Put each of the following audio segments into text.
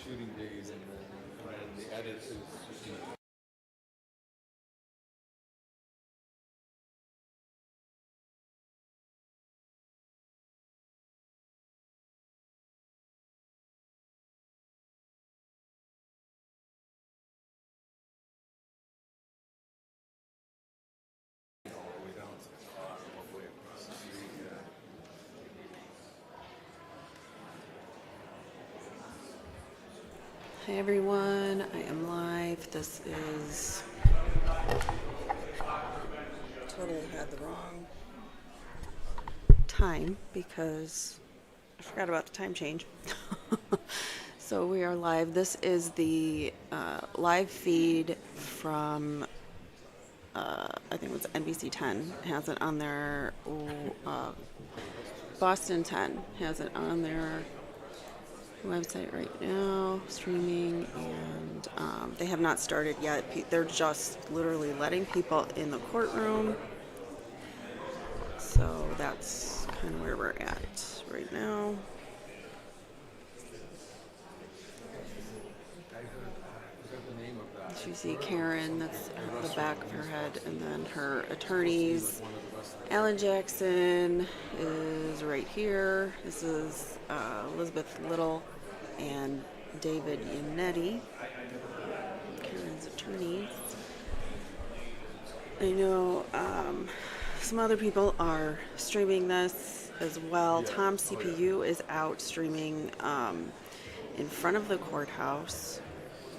shooting days, and then the edit is just, all the way down to the car, all the way across the street. Hi everyone, I am live. This is totally had the wrong time because I forgot about the time change. So we are live. This is the live feed from I think it was NBC 10 has it on their Boston 10 has it on their website right now, streaming, and they have not started yet. They're just literally letting people in the courtroom. So that's kind of where we're at right now. You see Karen, that's the back of her head, and then her attorneys. Alan Jackson is right here. This is Elizabeth Little and David Yannetti, Karen's attorneys. I know some other people are streaming this as well. Tom CPU is out streaming in front of the courthouse,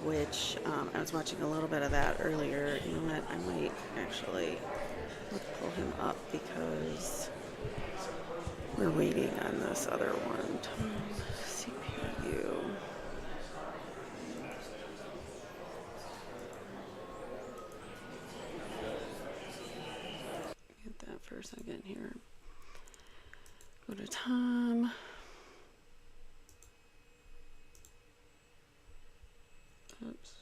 which I was watching a little bit of that earlier. You know what? I might actually pull him up because we're waiting on this other one. Tom CPU. Get that for a second here. Go to Tom. Oops.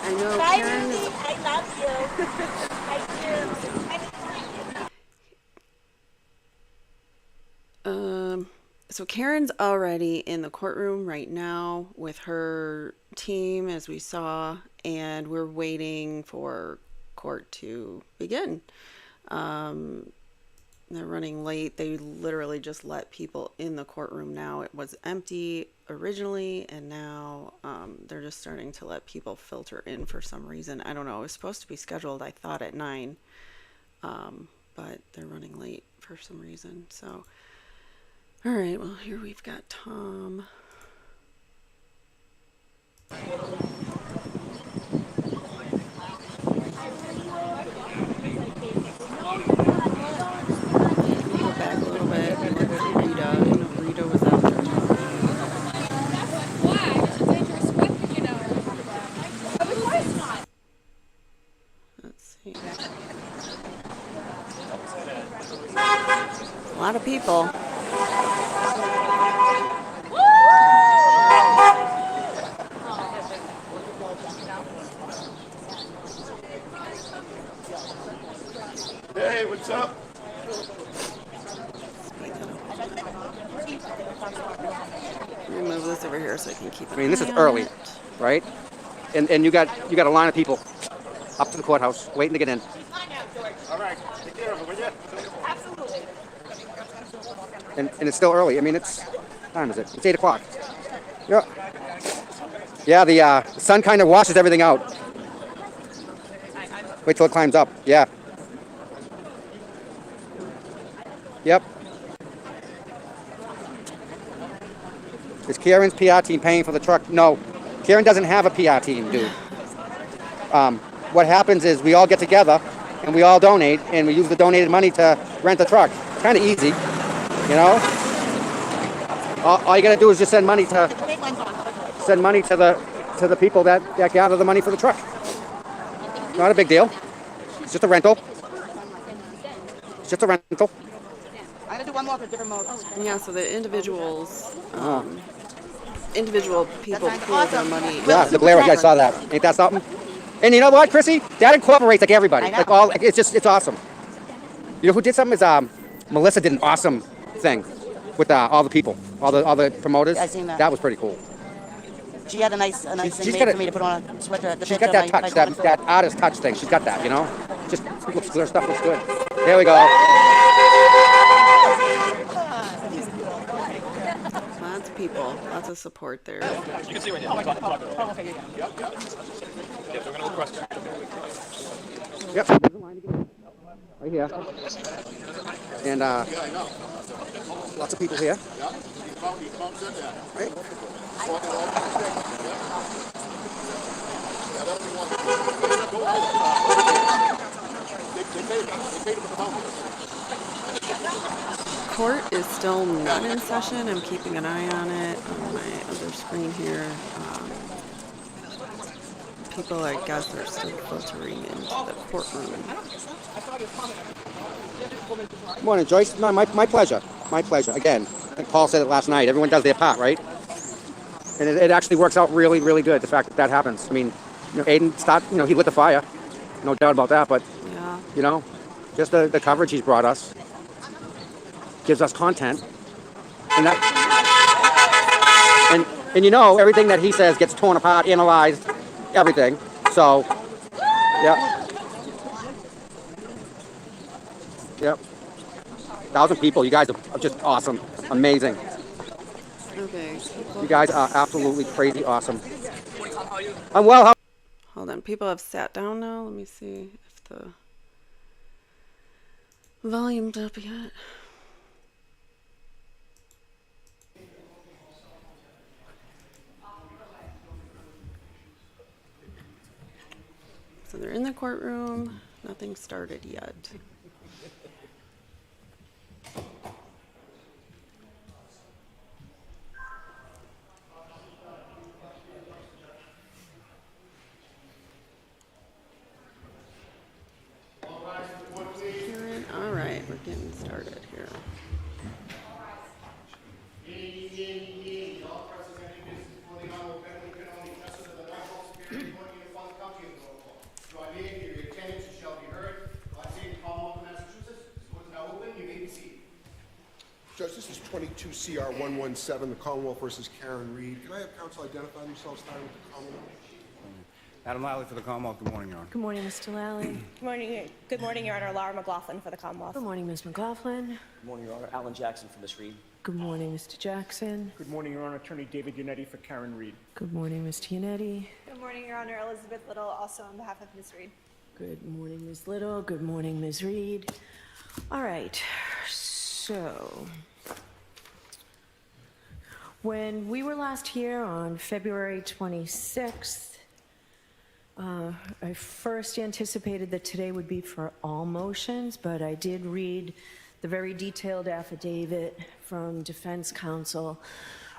I know Karen is. I love you. So Karen's already in the courtroom right now with her team, as we saw, and we're waiting for court to begin. They're running late. They literally just let people in the courtroom now. It was empty originally, and now they're just starting to let people filter in for some reason. I don't know. It was supposed to be scheduled, I thought, at 9, but they're running late for some reason. So, all right. Well, here we've got Tom. Back a little bit and look at Rita. I know Rita was out there talking. Let's see. A lot of people. Hey, what's up? Move this over here so I can keep it. I mean, this is early, right? And you got a line of people up to the courthouse waiting to get in. All right, take care of it, will you? Absolutely. And it's still early. I mean, what time is it? It's 8 o'clock. Yeah. Yeah, the sun kind of washes everything out. Wait till it climbs up. Yeah. Yep. Is Karen's PR team paying for the truck? No. Karen doesn't have a PR team, dude. What happens is we all get together and we all donate, and we use the donated money to rent the truck. Kind of easy, you know? All you got to do is just send money to the people that gather the money for the truck. Not a big deal. It's just a rental. It's just a rental. I'm gonna do one more for different mode. Yeah, so the individuals, individual people That's pool their awesome. money. Yeah, the glare. Yeah, I saw that. Ain't that something? And you know what, Chrissy? That incorporates like everybody. I know. Like all. It's awesome. You know who did something? Is Melissa did an awesome thing with all the people, all the promoters. Yeah, I seen that. That was pretty cool. She had a nice She's thing got made a- for me to put on a sweater. The She's picture got of that my touch, daughter's that artist touch thing. She's got that, you know. Just looks, her stuff looks good. There we go. Lots of people, lots of support there. You can see right here. Yeah, so we're gonna request. Yep. Right here. And lots of people here. Right. Court is still not in session. I'm keeping an eye on it on my other screen here. People, I guess, are still filtering into the courtroom. Good morning, Joyce. No, my pleasure. My pleasure. Again, I think Paul said it last night. Everyone does their part, right? And it actually works out really, really good, the fact that happens. I mean, you know, Aiden he lit the fire. No doubt about that. But, Yeah. you know, just the coverage he's brought us gives us content. And and you know, everything that he says gets torn apart, analyzed, everything. So, yeah. Yep. 1,000 people. You guys are just awesome. Amazing. Okay. You guys are absolutely crazy awesome. I'm well. How Hold on. People have sat down now. Let me see if the volume's up yet. So they're in the courtroom. Nothing started yet. All right, we're getting started here. Judge, this is 22 CR 117, the Commonwealth versus Karen Reed. Can I have counsel identify themselves starting with the Commonwealth? Adam Lally for the Commonwealth. Good morning, Your Honor. Good morning, Mr. Lally. Good morning, Your Honor. Laura McLaughlin for the Commonwealth. Good morning, Ms. McLaughlin. Good morning, Your Honor. Alan Jackson for Ms. Reed. Good morning, Mr. Jackson. Good morning, Your Honor. Attorney David Yannetti for Karen Reed. Good morning, Mr. Yannetti. Good morning, Your Honor. Elizabeth Little, also on behalf of Ms. Reed. Good morning, Ms. Little. Good morning, Ms. Reed. All right, so when we were last here on February 26th, I first anticipated that today would be for all motions, but I did read the very detailed affidavit from defense counsel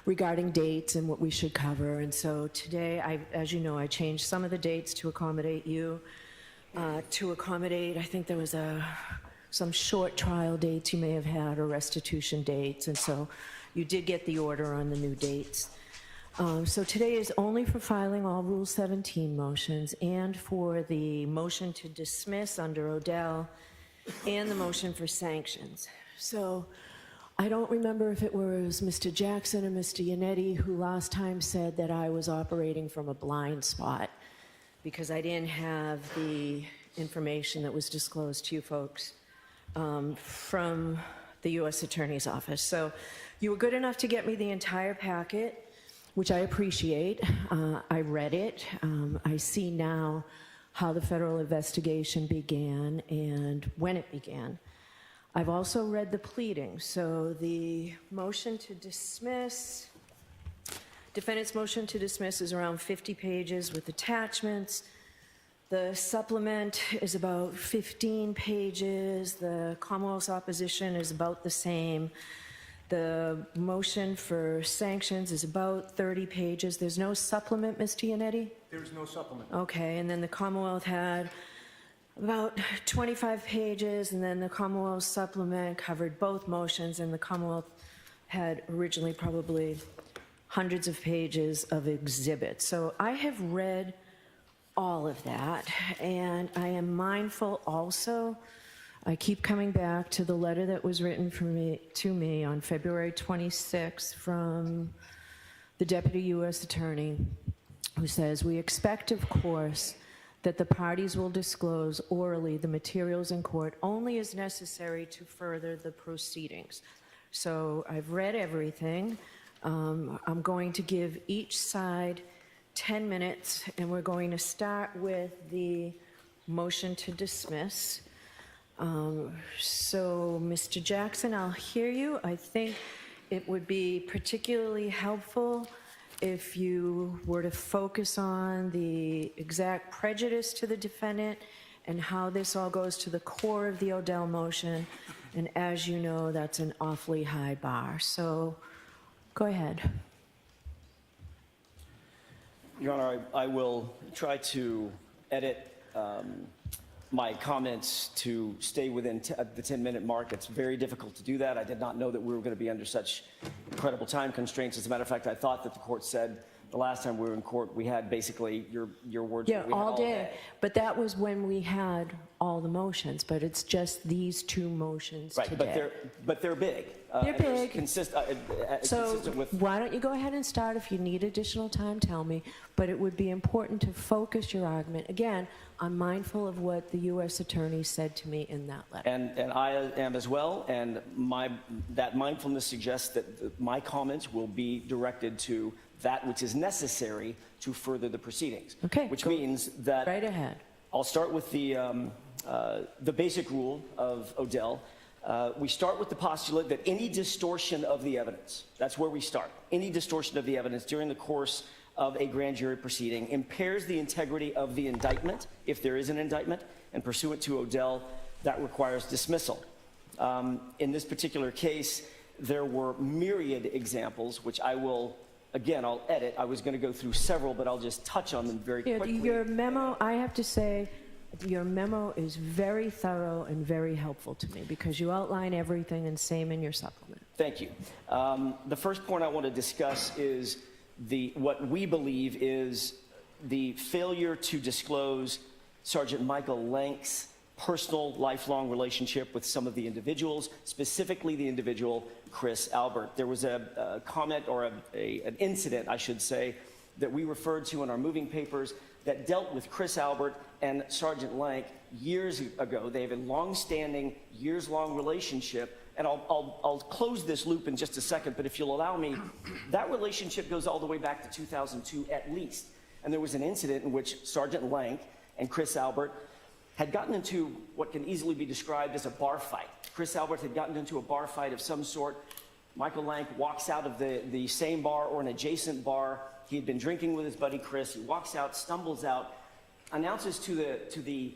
regarding dates and what we should cover. And so today, as you know, I changed some of the dates to accommodate you, to accommodate, I think there was some short trial dates you may have had or restitution dates. And so you did get the order on the new dates. So today is only for filing all Rule 17 motions and for the motion to dismiss under Odell and the motion for sanctions. So I don't remember if it was Mr. Jackson or Mr. Yannetti who last time said that I was operating from a blind spot because I didn't have the information that was disclosed to you folks from the U.S. Attorney's Office. So you were good enough to get me the entire packet, which I appreciate. I read it. I see now how the federal investigation began and when it began. I've also read the pleading. So the motion to dismiss, defendant's motion to dismiss is around 50 pages with attachments. The supplement is about 15 pages. The Commonwealth's opposition is about the same. The motion for sanctions is about 30 pages. There's no supplement, Mr. Yannetti? There is no supplement. Okay, and then the Commonwealth had about 25 pages, and then the Commonwealth supplement covered both motions, and the Commonwealth had originally probably hundreds of pages of exhibits. So I have read all of that, and I am mindful also, I keep coming back to the letter that was written to me on February 26th from the Deputy U.S. Attorney, who says, "We expect, of course, that the parties will disclose orally the materials in court only as necessary to further the proceedings." So I've read everything. I'm going to give each side 10 minutes, and we're going to start with the motion to dismiss. So, Mr. Jackson, I'll hear you. I think it would be particularly helpful if you were to focus on the exact prejudice to the defendant and how this all goes to the core of the Odell motion. And as you know, that's an awfully high bar. So, go ahead. Your Honor, I will try to edit my comments to stay within the 10-minute mark. It's very difficult to do that. I did not know that we were going to be under such incredible time constraints. As a matter of fact, I thought that the court said the last time we were in court, we had basically your words. Yeah, we had all day. But that was when we had all the motions, but it's just these two motions right, today. but they're big. They're big. Consistent with. Why don't you go ahead and start? If you need additional time, tell me. But it would be important to focus your argument. Again, I'm mindful of what the U.S. Attorney said to me in that letter. And I am as well, and that mindfulness suggests that my comments will be directed to that which is necessary to further the proceedings. Okay. Which means that... Right ahead. I'll start with the basic rule of Odell. We start with the postulate that any distortion of the evidence, that's where we start, any distortion of the evidence during the course of a grand jury proceeding impairs the integrity of the indictment, if there is an indictment, and pursuant to Odell, that requires dismissal. In this particular case, there were myriad examples, which I will, again, I'll edit. I was going to go through several, but I'll just touch on them very quickly. Your memo, I have to say, your memo is very thorough and very helpful to me because you outline everything, and same in your supplement. Thank you. The first point I want to discuss is what we believe is the failure to disclose Sergeant Michael Lank's personal lifelong relationship with some of the individuals, specifically the individual Chris Albert. There was a comment or an incident, I should say, that we referred to in our moving papers that dealt with Chris Albert and Sergeant Lank years ago. They have a long-standing, years-long relationship, and I'll close this loop in just a second, but if you'll allow me, that relationship goes all the way back to 2002 at least. And there was an incident in which Sergeant Lank and Chris Albert had gotten into what can easily be described as a bar fight. Chris Albert had gotten into a bar fight of some sort. Michael Lank walks out of the same bar or an adjacent bar. He had been drinking with his buddy Chris. He walks out, stumbles out, announces to the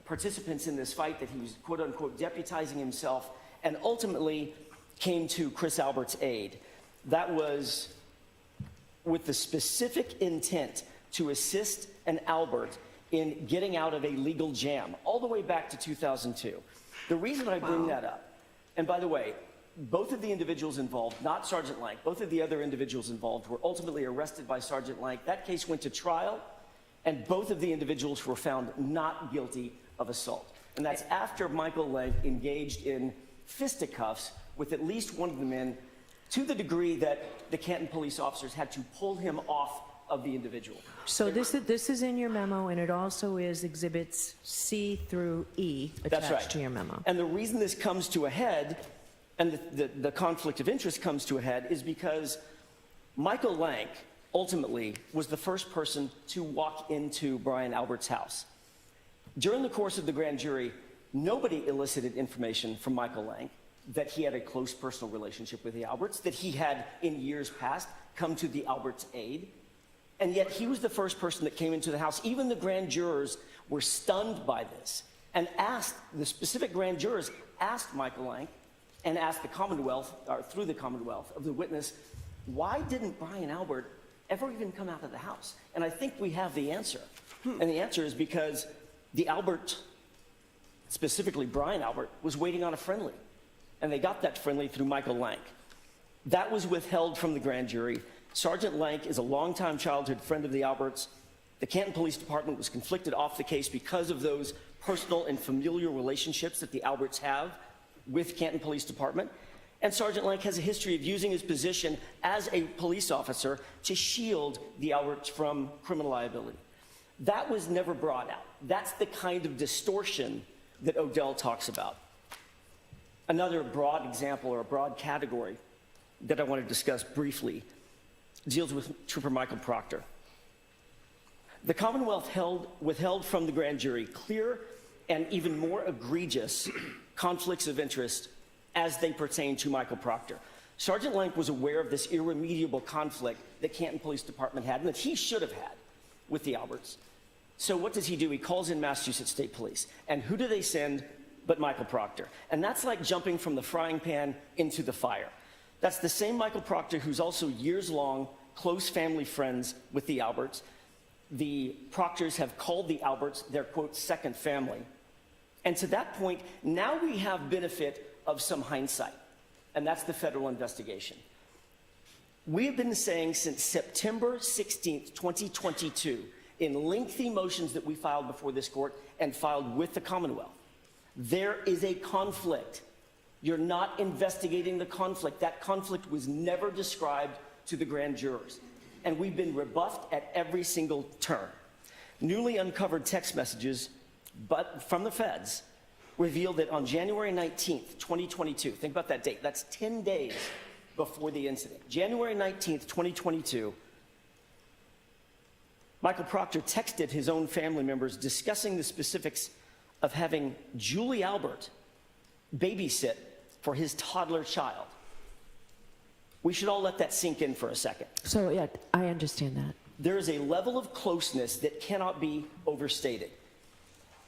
participants in this fight that he was, quote unquote, deputizing himself, and ultimately came to Chris Albert's aid. That was with the specific intent to assist an Albert in getting out of a legal jam, all the way back to 2002. The reason I bring that up, and by the way, both of the individuals involved, not Sergeant Lank, both of the other individuals involved were ultimately arrested by Sergeant Lank. That case went to trial, and both of the individuals were found not guilty of assault. And that's after Michael Lank engaged in fisticuffs with at least one of the men, to the degree that the Canton police officers had to pull him off of the individual. So this is in your memo, and it also is exhibits C through E attached to your memo. And the reason this comes to a head, and the conflict of interest comes to a head, is because Michael Lank ultimately was the first person to walk into Brian Albert's house. During the course of the grand jury, nobody elicited information from Michael Lank that he had a close personal relationship with the Alberts, that he had in years past come to the Alberts' aid. And yet he was the first person that came into the house. Even the grand jurors were stunned by this and asked, the specific grand jurors asked Michael Lank and asked the Commonwealth, or through the Commonwealth of the witness, why didn't Brian Albert ever even come out of the house? And I think we have the answer. And the answer is because The Albert, specifically Brian Albert, was waiting on a friendly, and they got that friendly through Michael Lank. That was withheld from the grand jury. Sergeant Lank is a longtime childhood friend of the Alberts. The Canton Police Department was conflicted off the case because of those personal and familial relationships that the Alberts have with Canton Police Department. And Sergeant Lank has a history of using his position as a police officer to shield the Alberts from criminal liability. That was never brought out. That's the kind of distortion that Odell talks about. Another broad example or a broad category that I want to discuss briefly deals with Trooper Michael Proctor. The Commonwealth withheld from the grand jury clear and even more egregious conflicts of interest as they pertain to Michael Proctor. Sergeant Lank was aware of this irremediable conflict that Canton Police Department had and that he should have had with the Alberts. So what does he do? He calls in Massachusetts State Police. And who do they send but Michael Proctor? And that's like jumping from the frying pan into the fire. That's the same Michael Proctor who's also years-long close family friends with the Alberts. The Proctors have called the Alberts their, quote, second family. And to that point, now we have benefit of some hindsight, and that's the federal investigation. We have been saying since September 16th, 2022, in lengthy motions that we filed before this court and filed with the Commonwealth, there is a conflict. You're not investigating the conflict. That conflict was never described to the grand jurors. And we've been rebuffed at every single turn. Newly uncovered text messages but from the feds revealed that on January 19th, 2022, think about that date, that's 10 days before the incident. January 19th, 2022, Michael Proctor texted his own family members discussing the specifics of having Julie Albert babysit for his toddler child. We should all let that sink in for a second. So, yeah, I understand that. There is a level of closeness that cannot be overstated.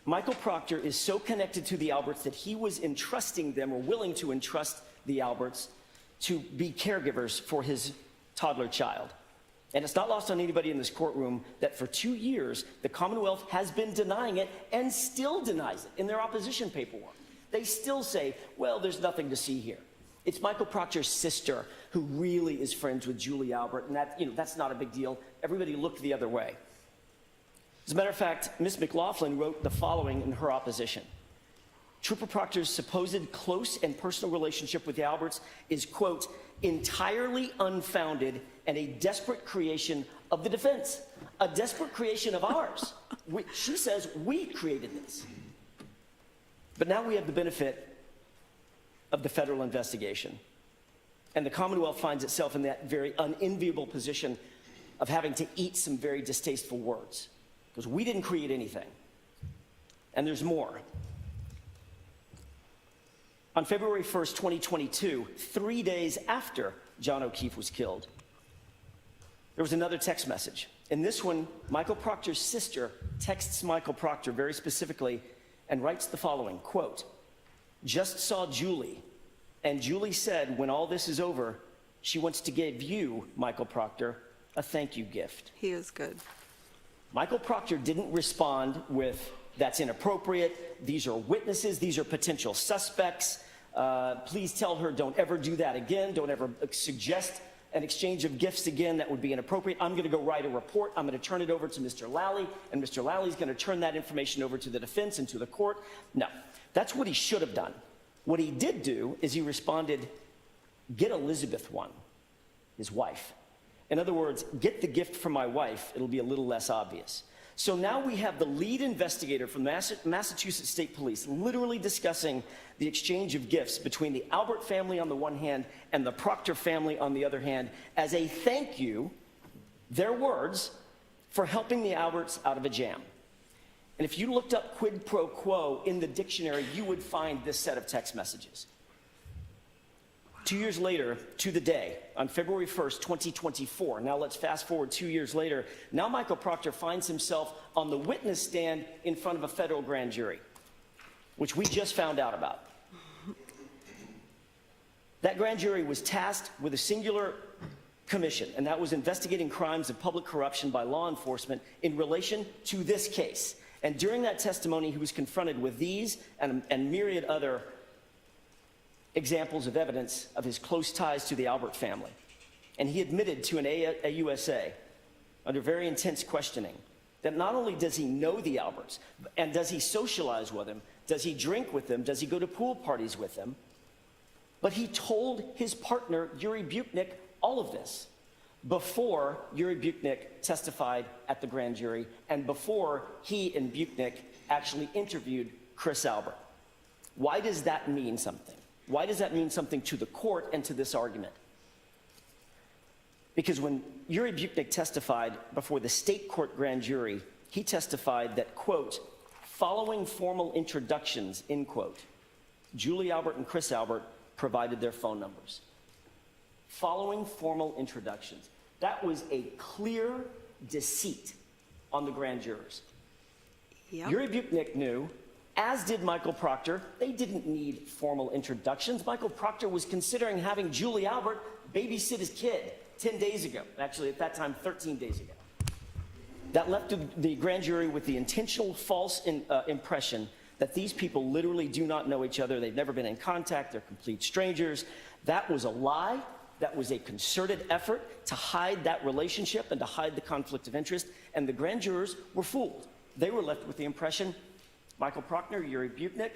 Michael Proctor is so connected to the Alberts that he was entrusting them, or willing to entrust the Alberts, to be caregivers for his toddler child. And it's not lost on anybody in this courtroom that for 2 years, the Commonwealth has been denying it and still denies it in their opposition paperwork. They still say, well, there's nothing to see here. It's Michael Proctor's sister who really is friends with Julie Albert, and that, that's not a big deal. Everybody looked the other way. As a matter of fact, Ms. McLaughlin wrote the following in her opposition. Trooper Proctor's supposed close and personal relationship with the Alberts is, quote, entirely unfounded and a desperate creation of the defense, a desperate creation of ours. She says we created this. But now we have the benefit of the federal investigation. And the Commonwealth finds itself in that very unenviable position of having to eat some very distasteful words, because we didn't create anything. And there's more. On February 1st, 2022, 3 days after John O'Keefe was killed, there was another text message. In this one, Michael Proctor's sister texts Michael Proctor very specifically and writes the following, quote, just saw Julie, and Julie said when all this is over, she wants to give you, Michael Proctor, a thank you gift. He is good. Michael Proctor didn't respond with, that's inappropriate, these are witnesses, these are potential suspects, please tell her don't ever do that again, don't ever suggest an exchange of gifts again, that would be inappropriate. I'm going to go write a report, I'm going to turn it over to Mr. Lally, and Mr. Lally's going to turn that information over to the defense and to the court. No, that's what he should have done. What he did do is he responded, get Elizabeth one, his wife. In other words, get the gift from my wife, it'll be a little less obvious. So now we have the lead investigator from Massachusetts State Police literally discussing the exchange of gifts between the Albert family on the one hand and the Proctor family on the other hand as a thank you, their words, for helping the Alberts out of a jam. And if you looked up quid pro quo in the dictionary, you would find this set of text messages. 2 years later, to the day, on February 1st, 2024, now let's fast forward 2 years later, now Michael Proctor finds himself on the witness stand in front of a federal grand jury, which we just found out about. That grand jury was tasked with a singular commission, and that was investigating crimes of public corruption by law enforcement in relation to this case. And during that testimony, he was confronted with these and myriad other examples of evidence of his close ties to the Albert family. And he admitted to an AUSA, under very intense questioning, that not only does he know the Alberts, and does he socialize with them, does he drink with them, does he go to pool parties with them, but he told his partner, Yuri Buchnick, all of this before Yuri Buchnick testified at the grand jury and before he and Buchnick actually interviewed Chris Albert. Why does that mean something? Why does that mean something to the court and to this argument? Because when Yuri Buchnick testified before the state court grand jury, he testified that, quote, following formal introductions, end quote, Julie Albert and Chris Albert provided their phone numbers. Following formal introductions. That was a clear deceit on the grand jurors. Yep. Yuri Buchnick knew, as did Michael Proctor, they didn't need formal introductions. Michael Proctor was considering having Julie Albert babysit his kid 10 days ago. Actually, at that time, 13 days ago. That left the grand jury with the intentional false impression that these people literally do not know each other. They've never been in contact. They're complete strangers. That was a lie. That was a concerted effort to hide that relationship and to hide the conflict of interest. And the grand jurors were fooled. They were left with the impression, Michael Proctor, Yuri Buchnick,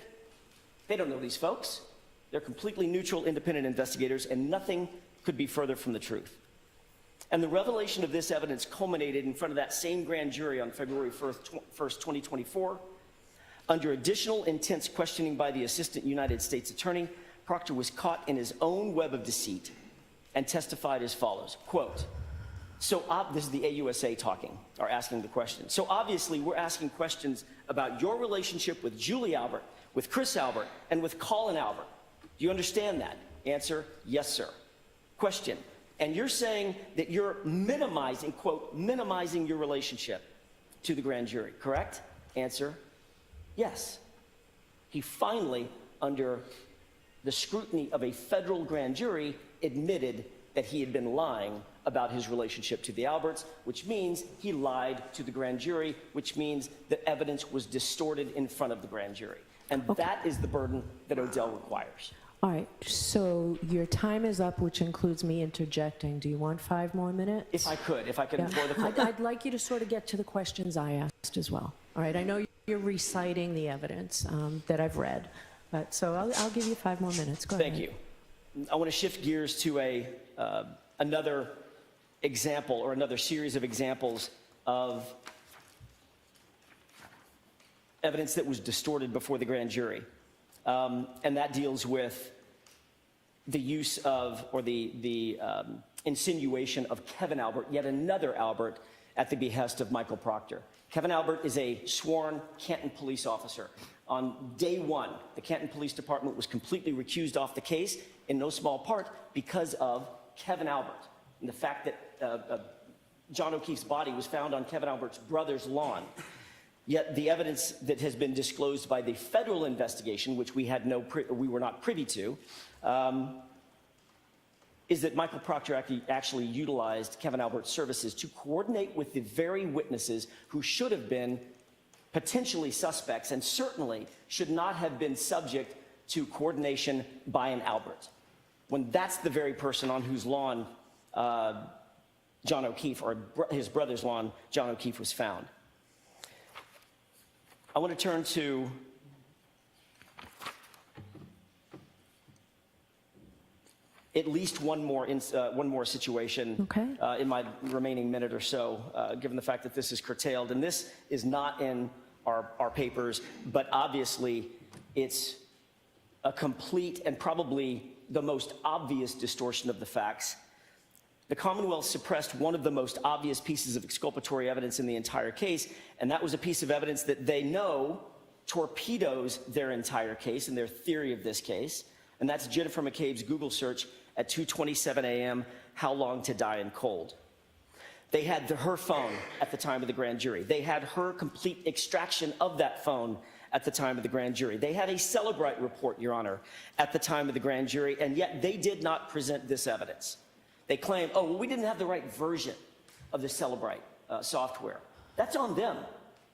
they don't know these folks. They're completely neutral, independent investigators, and nothing could be further from the truth. And the revelation of this evidence culminated in front of that same grand jury on February 1st, 2024. Under additional intense questioning by the Assistant United States Attorney, Proctor was caught in his own web of deceit and testified as follows, quote, this is the AUSA talking, or asking the question. So obviously we're asking questions about your relationship with Julie Albert, with Chris Albert, and with Colin Albert. Do you understand that? Answer, yes, sir. Question, and you're saying that you're minimizing, quote, minimizing your relationship to the grand jury, correct? Answer, yes. He finally, under the scrutiny of a federal grand jury, admitted that he had been lying about his relationship to the Alberts, which means he lied to the grand jury, which means that evidence was distorted in front of the grand jury. And that is the burden that Odell requires. All right, so your time is up, which includes me interjecting. Do you want 5 more minutes? If I could implore the court. I'd like you to sort of get to the questions I asked as well. All right, I know you're reciting the evidence that I've read, but so I'll give you 5 more minutes. Go ahead. Thank you. I want to shift gears to another example, or another series of examples of evidence that was distorted before the grand jury. And that deals with the use of, or the insinuation of Kevin Albert, yet another Albert, at the behest of Michael Proctor. Kevin Albert is a sworn Canton police officer. On day one, the Canton Police Department was completely recused off the case, in no small part because of Kevin Albert and the fact that John O'Keefe's body was found on Kevin Albert's brother's lawn. Yet the evidence that has been disclosed by the federal investigation, which we were not privy to, is that Michael Proctor actually utilized Kevin Albert's services to coordinate with the very witnesses who should have been potentially suspects and certainly should not have been subject to coordination by an Albert, when that's the very person on whose lawn John O'Keefe, or his brother's lawn, John O'Keefe was found. I want to turn to at least one more situation in my remaining minute or so, given the fact that this is curtailed. And this is not in our papers, but obviously it's a complete and probably the most obvious distortion of the facts. The Commonwealth suppressed one of the most obvious pieces of exculpatory evidence in the entire case, and that was a piece of evidence that they know torpedoes their entire case and their theory of this case, and that's Jennifer McCabe's Google search at 2:27 a.m., how long to die in cold. They had her phone at the time of the grand jury. They had her complete extraction of that phone at the time of the grand jury. They had a Celebrite report, Your Honor, at the time of the grand jury, and yet they did not present this evidence. They claim, oh, well, we didn't have the right version of the Celebrite software. That's on them.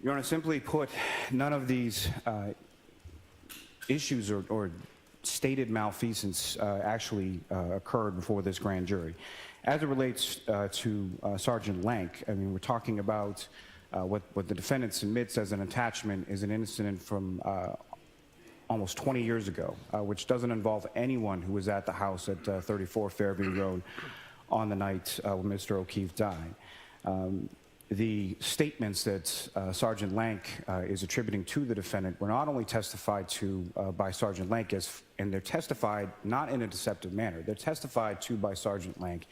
Your Honor, simply put, none of these issues or stated malfeasance actually occurred before this grand jury. As it relates to Sergeant Lank, I mean, we're talking about what the defendant submits as an attachment is an incident from almost 20 years ago, which doesn't involve anyone who was at the house at 34 Fairview Road on the night when Mr. O'Keefe died. The statements that Sergeant Lank is attributing to the defendant were not only testified to by Sergeant Lank, and they're testified not in a deceptive manner. They're testified to by Sergeant Lank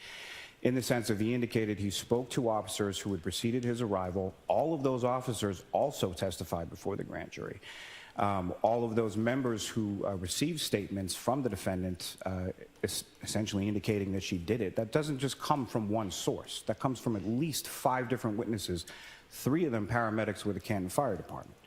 in the sense of he indicated he spoke to officers who had preceded his arrival. All of those officers also testified before the grand jury. All of those members who received statements from the defendant essentially indicating that she did it, that doesn't just come from one source. That comes from at least 5 different witnesses, 3 of them paramedics with the Canton Fire Department.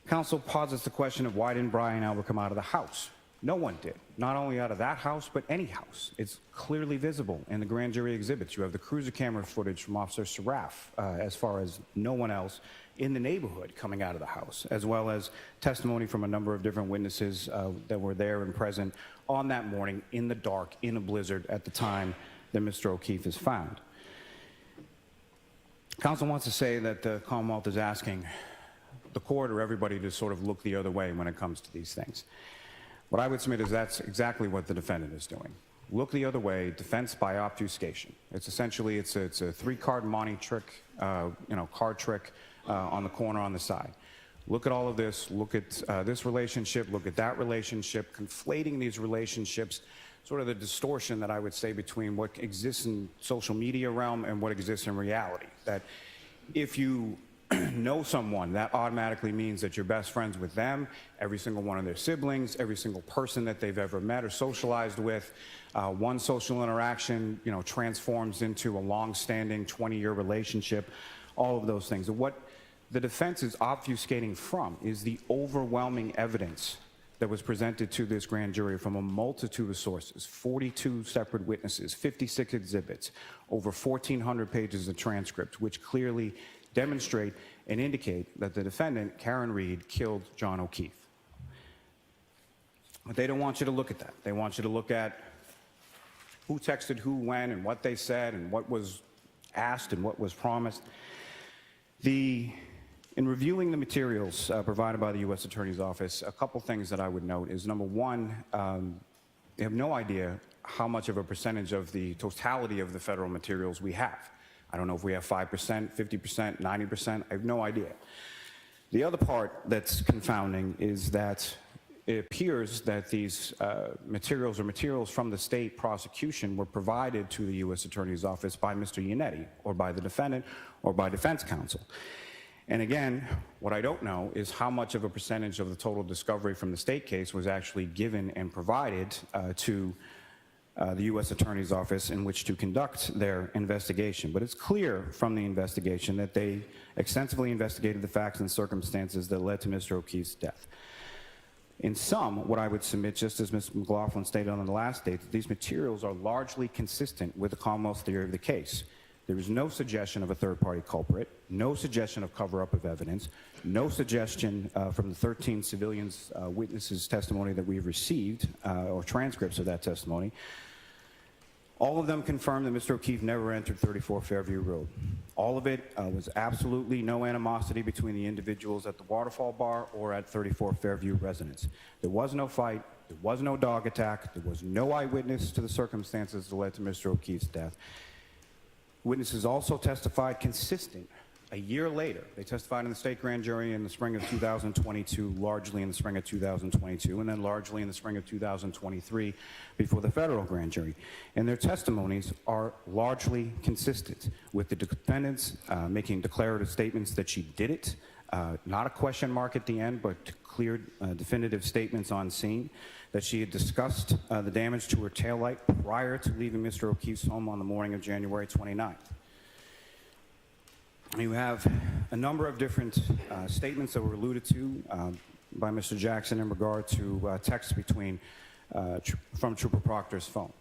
Counsel posits the question of why didn't Brian Albert come out of the house? No one did. Not only out of that house, but any house. It's clearly visible in the grand jury exhibits. You have the cruiser camera footage from Officer Saraf, as far as no one else in the neighborhood coming out of the house, as well as testimony from a number of different witnesses that were there and present on that morning in the dark, in a blizzard, at the time that Mr. O'Keefe is found. Counsel wants to say that the Commonwealth is asking the court or everybody to sort of look the other way when it comes to these things. What I would submit is that's exactly what the defendant is doing. Look the other way, defense by obfuscation. It's essentially, it's a 3-card monte trick, card trick on the corner on the side. Look at all of this, look at this relationship, look at that relationship, conflating these relationships, sort of the distortion that I would say between what exists in social media realm and what exists in reality. That if you know someone, that automatically means that you're best friends with them, every single one of their siblings, every single person that they've ever met or socialized with. One social interaction, transforms into a long-standing 20-year relationship, all of those things. And what the defense is obfuscating from is the overwhelming evidence that was presented to this grand jury from a multitude of sources, 42 separate witnesses, 56 exhibits, over 1,400 pages of transcript, which clearly demonstrate and indicate that the defendant, Karen Reed, killed John O'Keefe. But they don't want you to look at that. They want you to look at who texted who when and what they said and what was asked and what was promised. In reviewing the materials provided by the U.S. Attorney's Office, a couple things that I would note is, number one, they have no idea how much of a percentage of the totality of the federal materials we have. I don't know if we have 5%, 50%, 90%. I have no idea. The other part that's confounding is that it appears that these materials or materials from the state prosecution were provided to the U.S. Attorney's Office by Mr. Yannetti or by the defendant or by defense counsel. And again, what I don't know is how much of a percentage of the total discovery from the state case was actually given and provided to the U.S. Attorney's Office in which to conduct their investigation. But it's clear from the investigation that they extensively investigated the facts and circumstances that led to Mr. O'Keefe's death. In sum, what I would submit, just as Ms. McLaughlin stated on the last date, that these materials are largely consistent with the Commonwealth's theory of the case. There is no suggestion of a third-party culprit, no suggestion of cover-up of evidence, no suggestion from the 13 civilians' witnesses' testimony that we've received, or transcripts of that testimony. All of them confirm that Mr. O'Keefe never entered 34 Fairview Road. All of it was absolutely no animosity between the individuals at the Waterfall Bar or at 34 Fairview residence. There was no fight, there was no dog attack, there was no eyewitness to the circumstances that led to Mr. O'Keefe's death. Witnesses also testified consistent. A year later, they testified in the state grand jury in the spring of 2022, largely in the spring of 2022, and then largely in the spring of 2023 before the federal grand jury. And their testimonies are largely consistent with the defendants making declarative statements that she did it, not a question mark at the end, but clear definitive statements on scene, that she had discussed the damage to her taillight prior to leaving Mr. O'Keefe's home on the morning of January 29th. You have a number of different statements that were alluded to by Mr. Jackson in regard to texts from Trooper Proctor's phone.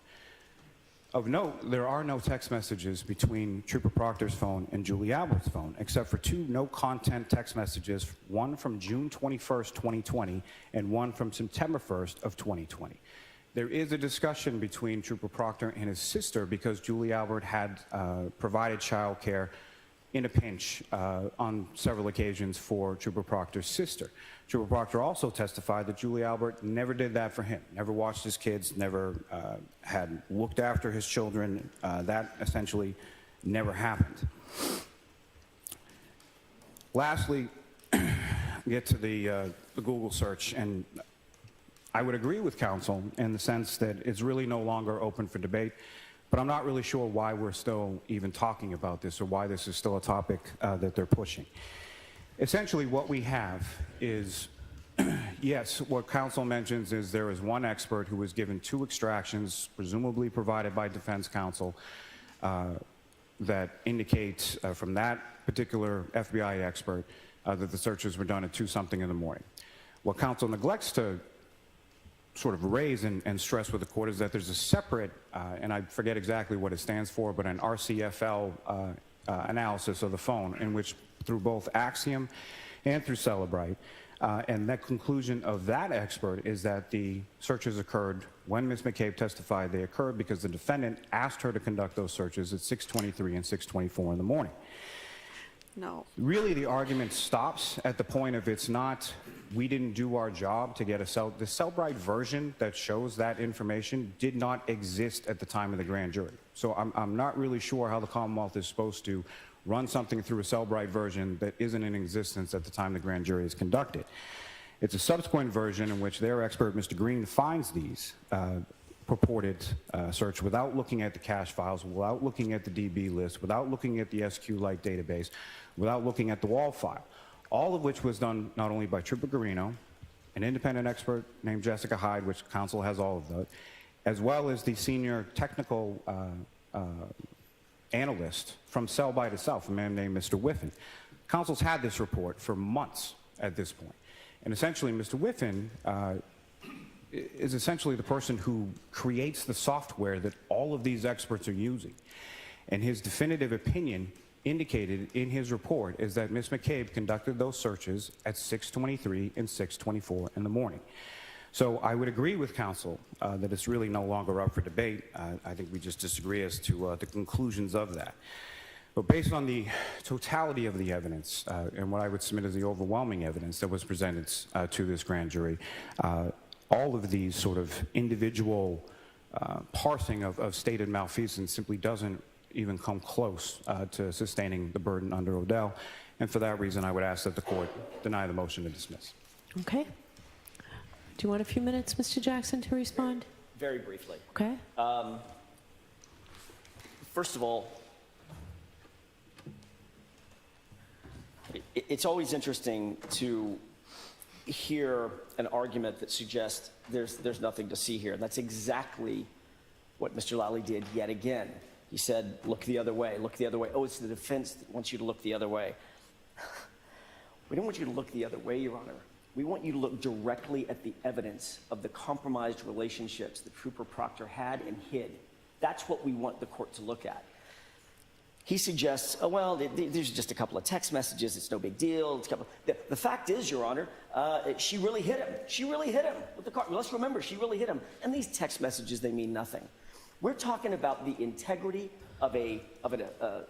Of note, there are no text messages between Trooper Proctor's phone and Julie Albert's phone, except for 2 no-content text messages, one from June 21st, 2020, and one from September 1st of 2020. There is a discussion between Trooper Proctor and his sister because Julie Albert had provided child care in a pinch on several occasions for Trooper Proctor's sister. Trooper Proctor also testified that Julie Albert never did that for him, never watched his kids, never had looked after his children. That essentially never happened. Lastly, get to the Google search, and I would agree with counsel in the sense that it's really no longer open for debate. But I'm not really sure why we're still even talking about this or why this is still a topic that they're pushing. Essentially, what we have is, yes, what counsel mentions is there is one expert who was given 2 extractions, presumably provided by defense counsel, that indicates from that particular FBI expert that the searches were done at 2-something in the morning. What counsel neglects to sort of raise and stress with the court is that there's a separate, and I forget exactly what it stands for, but an RCFL analysis of the phone in which through both Axiom and through Celebrite, and that conclusion of that expert is that the searches occurred when Ms. McCabe testified they occurred because the defendant asked her to conduct those searches at 6:23 and 6:24 in the morning. No. Really, the argument stops at the point of it's not, we didn't do our job to get the Cellbrite version that shows that information did not exist at the time of the grand jury. So I'm not really sure how the Commonwealth is supposed to run something through a Cellbrite version that isn't in existence at the time the grand jury is conducted. It's a subsequent version in which their expert, Mr. Green, finds these purported search without looking at the cache files, without looking at the DB list, without looking at the SQLite database, without looking at the wall file, all of which was done not only by Trooper Garino, an independent expert named Jessica Hyde, which counsel has all of those, as well as the senior technical analyst from Cellbite itself, a man named Mr. Whiffen. Counsel's had this report for months at this point. And essentially, Mr. Whiffen is essentially the person who creates the software that all of these experts are using. And his definitive opinion indicated in his report is that Ms. McCabe conducted those searches at 6:23 and 6:24 in the morning. So I would agree with counsel that it's really no longer up for debate. I think we just disagree as to the conclusions of that. But based on the totality of the evidence and what I would submit as the overwhelming evidence that was presented to this grand jury, all of these sort of individual parsing of stated malfeasance simply doesn't even come close to sustaining the burden under Odell. And for that reason, I would ask that the court deny the motion to dismiss. Okay. Do you want a few minutes, Mr. Jackson, to respond? Very briefly. Okay. First of all, it's always interesting to hear an argument that suggests there's nothing to see here. And that's exactly what Mr. Lally did yet again. He said, look the other way, look the other way. Oh, it's the defense that wants you to look the other way. We don't want you to look the other way, Your Honor. We want you to look directly at the evidence of the compromised relationships that Trooper Proctor had and hid. That's what we want the court to look at. He suggests, oh, well, there's just a couple of text messages. It's no big deal. It's a couple. The fact is, Your Honor, she really hit him. She really hit him with the car. Let's remember, she really hit him. And these text messages, they mean nothing. We're talking about the integrity of a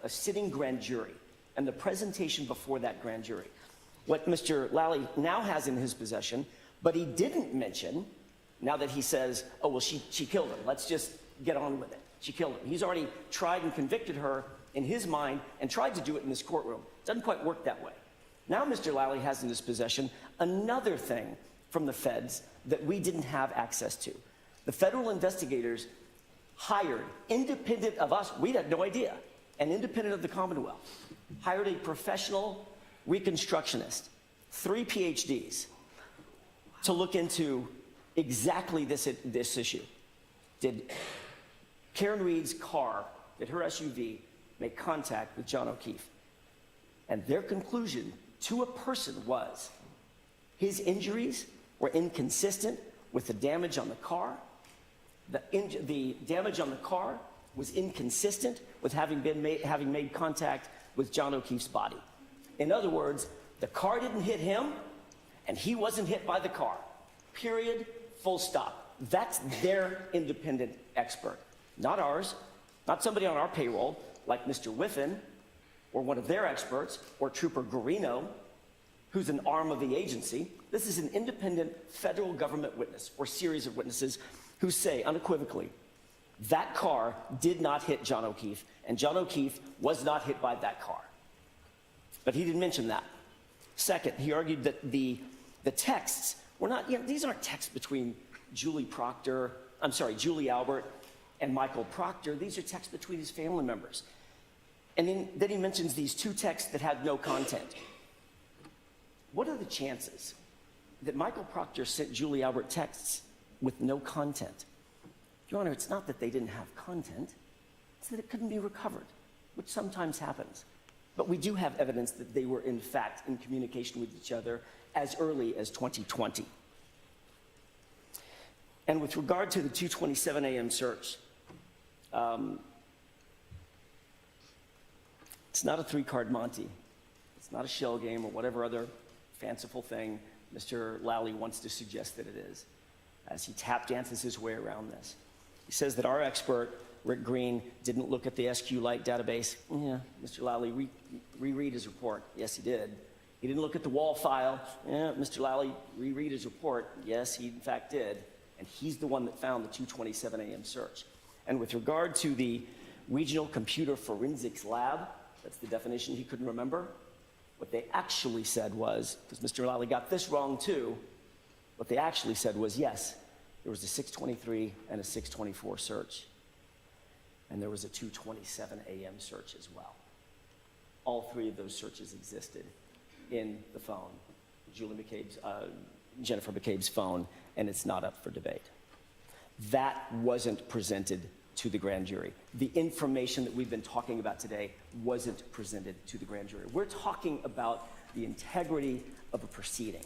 sitting grand jury and the presentation before that grand jury. What Mr. Lally now has in his possession, but he didn't mention, now that he says, oh, well, she killed him. Let's just get on with it. She killed him. He's already tried and convicted her in his mind and tried to do it in this courtroom. It doesn't quite work that way. Now Mr. Lally has in his possession another thing from the feds that we didn't have access to. The federal investigators hired, independent of us, we had no idea, and independent of the Commonwealth, hired a professional reconstructionist, 3 PhDs, to look into exactly this issue. Did Karen Reed's car, did her SUV make contact with John O'Keefe? And their conclusion to a person was his injuries were inconsistent with the damage on the car. The damage on the car was inconsistent with having made contact with John O'Keefe's body. In other words, the car didn't hit him, and he wasn't hit by the car. Period, full stop. That's their independent expert, not ours, not somebody on our payroll like Mr. Whiffen or one of their experts or Trooper Guarino, who's an arm of the agency. This is an independent federal government witness or series of witnesses who say unequivocally, that car did not hit John O'Keefe, and John O'Keefe was not hit by that car. But he didn't mention that. Second, he argued that the texts were not, these aren't texts between Julie Albert and Michael Proctor. These are texts between his family members. And then he mentions these two texts that had no content. What are the chances that Michael Proctor sent Julie Albert texts with no content? Your Honor, it's not that they didn't have content, it's that it couldn't be recovered, which sometimes happens. But we do have evidence that they were, in fact, in communication with each other as early as 2020. And with regard to the 2:27 a.m. search, it's not a three-card Monty. It's not a shell game or whatever other fanciful thing Mr. Lally wants to suggest that it is, as he tap dances his way around this. He says that our expert, Rick Green, didn't look at the SQLite database. Yeah, Mr. Lally, reread his report. Yes, he did. He didn't look at the wall file. Yeah, Mr. Lally, reread his report. Yes, he in fact did. And he's the one that found the 2:27 a.m. search. And with regard to the Regional Computer Forensics Lab, that's the definition he couldn't remember, what they actually said was, because Mr. Lally got this wrong too, what they actually said was, yes, there was a 6:23 and a 6:24 search. And there was a 2:27 a.m. search as well. All three of those searches existed in the phone, Jennifer McCabe's phone, and it's not up for debate. That wasn't presented to the grand jury. The information that we've been talking about today wasn't presented to the grand jury. We're talking about the integrity of a proceeding.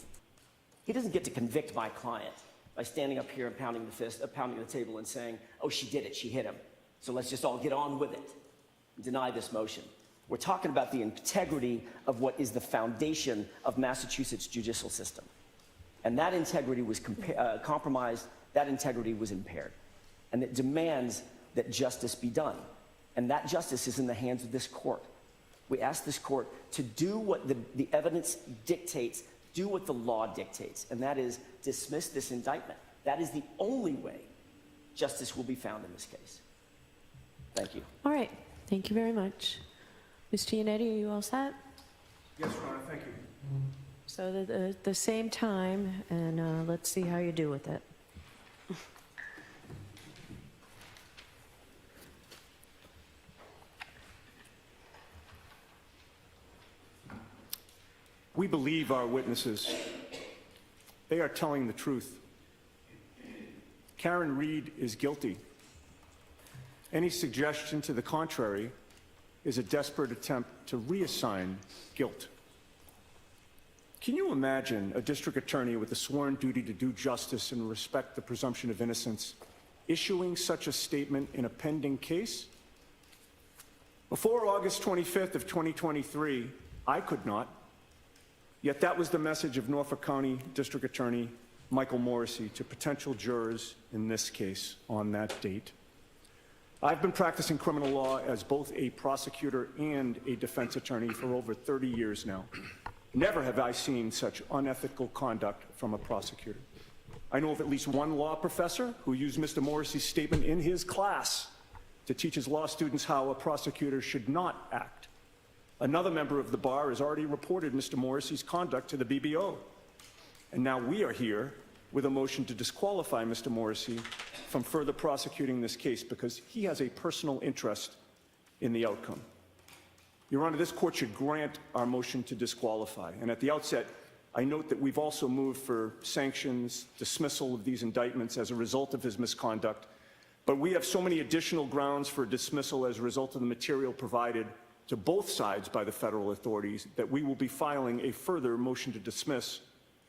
He doesn't get to convict my client by standing up here and pounding the table and saying, oh, she did it, she hit him. So let's just all get on with it and deny this motion. We're talking about the integrity of what is the foundation of Massachusetts' judicial system. And that integrity was compromised, that integrity was impaired. And it demands that justice be done. And that justice is in the hands of this court. We ask this court to do what the evidence dictates, do what the law dictates, and that is dismiss this indictment. That is the only way justice will be found in this case. Thank you. All right. Thank you very much. Mr. Yannetti, are you all set? Yes, Your Honor, thank you. So the same time, and let's see how you do with it. We believe our witnesses. They are telling the truth. Karen Reed is guilty. Any suggestion to the contrary is a desperate attempt to reassign guilt. Can you imagine a district attorney with a sworn duty to do justice and respect the presumption of innocence issuing such a statement in a pending case? Before August 25th of 2023, I could not. Yet that was the message of Norfolk County District Attorney Michael Morrissey to potential jurors in this case on that date. I've been practicing criminal law as both a prosecutor and a defense attorney for over 30 years now. Never have I seen such unethical conduct from a prosecutor. I know of at least one law professor who used Mr. Morrissey's statement in his class to teach his law students how a prosecutor should not act. Another member of the bar has already reported Mr. Morrissey's conduct to the BBO. And now we are here with a motion to disqualify Mr. Morrissey from further prosecuting this case because he has a personal interest in the outcome. Your Honor, this court should grant our motion to disqualify. And at the outset, I note that we've also moved for sanctions, dismissal of these indictments as a result of his misconduct. But we have so many additional grounds for dismissal as a result of the material provided to both sides by the federal authorities that we will be filing a further motion to dismiss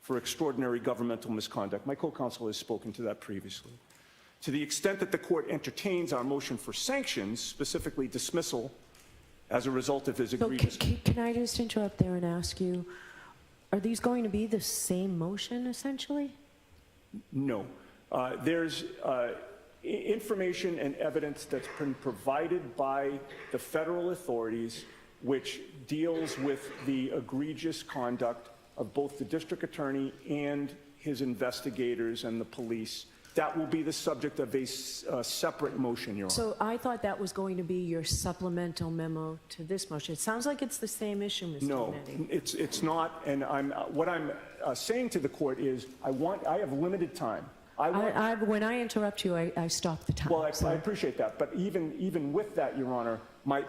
for extraordinary governmental misconduct. My co-counsel has spoken to that previously. To the extent that the court entertains our motion for sanctions, specifically dismissal, as a result of his So egregious... can I just interrupt there and ask you, are these going to be the same motion, essentially? No. There's information and evidence that's been provided by the federal authorities which deals with the egregious conduct of both the district attorney and his investigators and the police. That will be the subject of a separate motion, Your Honor. So I thought that was going to be your supplemental memo to this motion. It sounds like it's the same issue, Mr. No, Kennedy. it's not, and what I'm saying to the court is I have limited time. When I interrupt you, I stop the time. Well, I appreciate that, but even with that, Your Honor,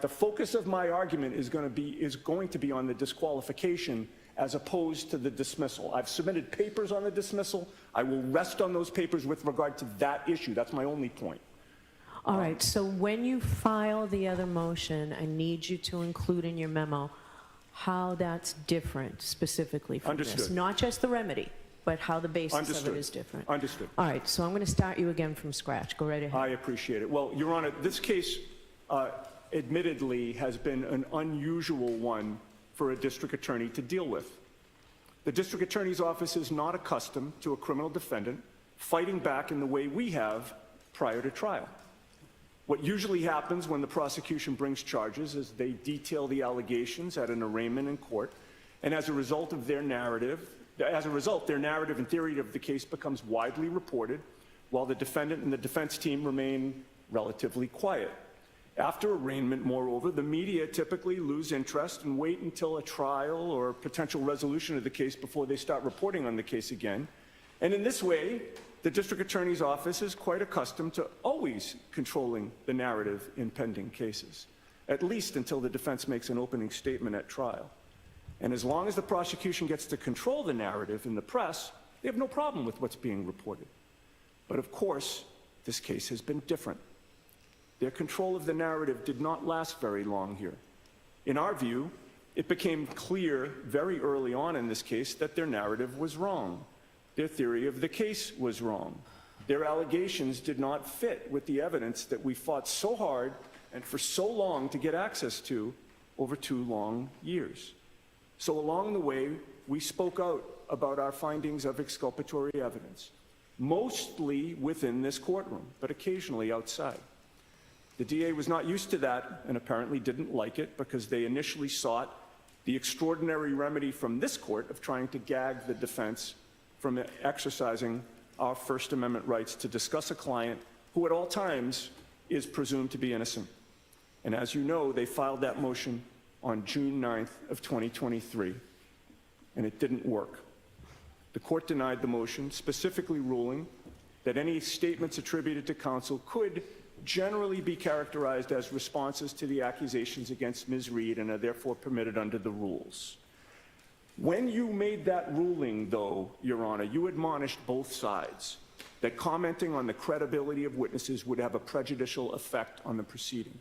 the focus of my argument is going to be on the disqualification as opposed to the dismissal. I've submitted papers on the dismissal. I will rest on those papers with regard to that issue. That's my only point. All right, so when you file the other motion, I need you to include in your memo how that's different specifically from this. Understood. Not just the remedy, but how the basis Understood. of it is different. Understood. All right, so I'm going to start you again from scratch. Go right ahead. I appreciate it. Well, Your Honor, this case admittedly has been an unusual one for a district attorney to deal with. The district attorney's office is not accustomed to a criminal defendant fighting back in the way we have prior to trial. What usually happens when the prosecution brings charges is they detail the allegations at an arraignment in court, and as a result, their narrative and theory of the case becomes widely reported, while the defendant and the defense team remain relatively quiet. After arraignment, moreover, the media typically lose interest and wait until a trial or potential resolution of the case before they start reporting on the case again. And in this way, the district attorney's office is quite accustomed to always controlling the narrative in pending cases, at least until the defense makes an opening statement at trial. And as long as the prosecution gets to control the narrative in the press, they have no problem with what's being reported. But of course, this case has been different. Their control of the narrative did not last very long here. In our view, it became clear very early on in this case that their narrative was wrong. Their theory of the case was wrong. Their allegations did not fit with the evidence that we fought so hard and for so long to get access to over 2 long years. So along the way, we spoke out about our findings of exculpatory evidence, mostly within this courtroom, but occasionally outside. The DA was not used to that and apparently didn't like it because they initially sought the extraordinary remedy from this court of trying to gag the defense from exercising our First Amendment rights to discuss a client who at all times is presumed to be innocent. And as you know, they filed that motion on June 9th of 2023, and it didn't work. The court denied the motion, specifically ruling that any statements attributed to counsel could generally be characterized as responses to the accusations against Ms. Reed and are therefore permitted under the rules. When you made that ruling, though, Your Honor, you admonished both sides that commenting on the credibility of witnesses would have a prejudicial effect on the proceeding.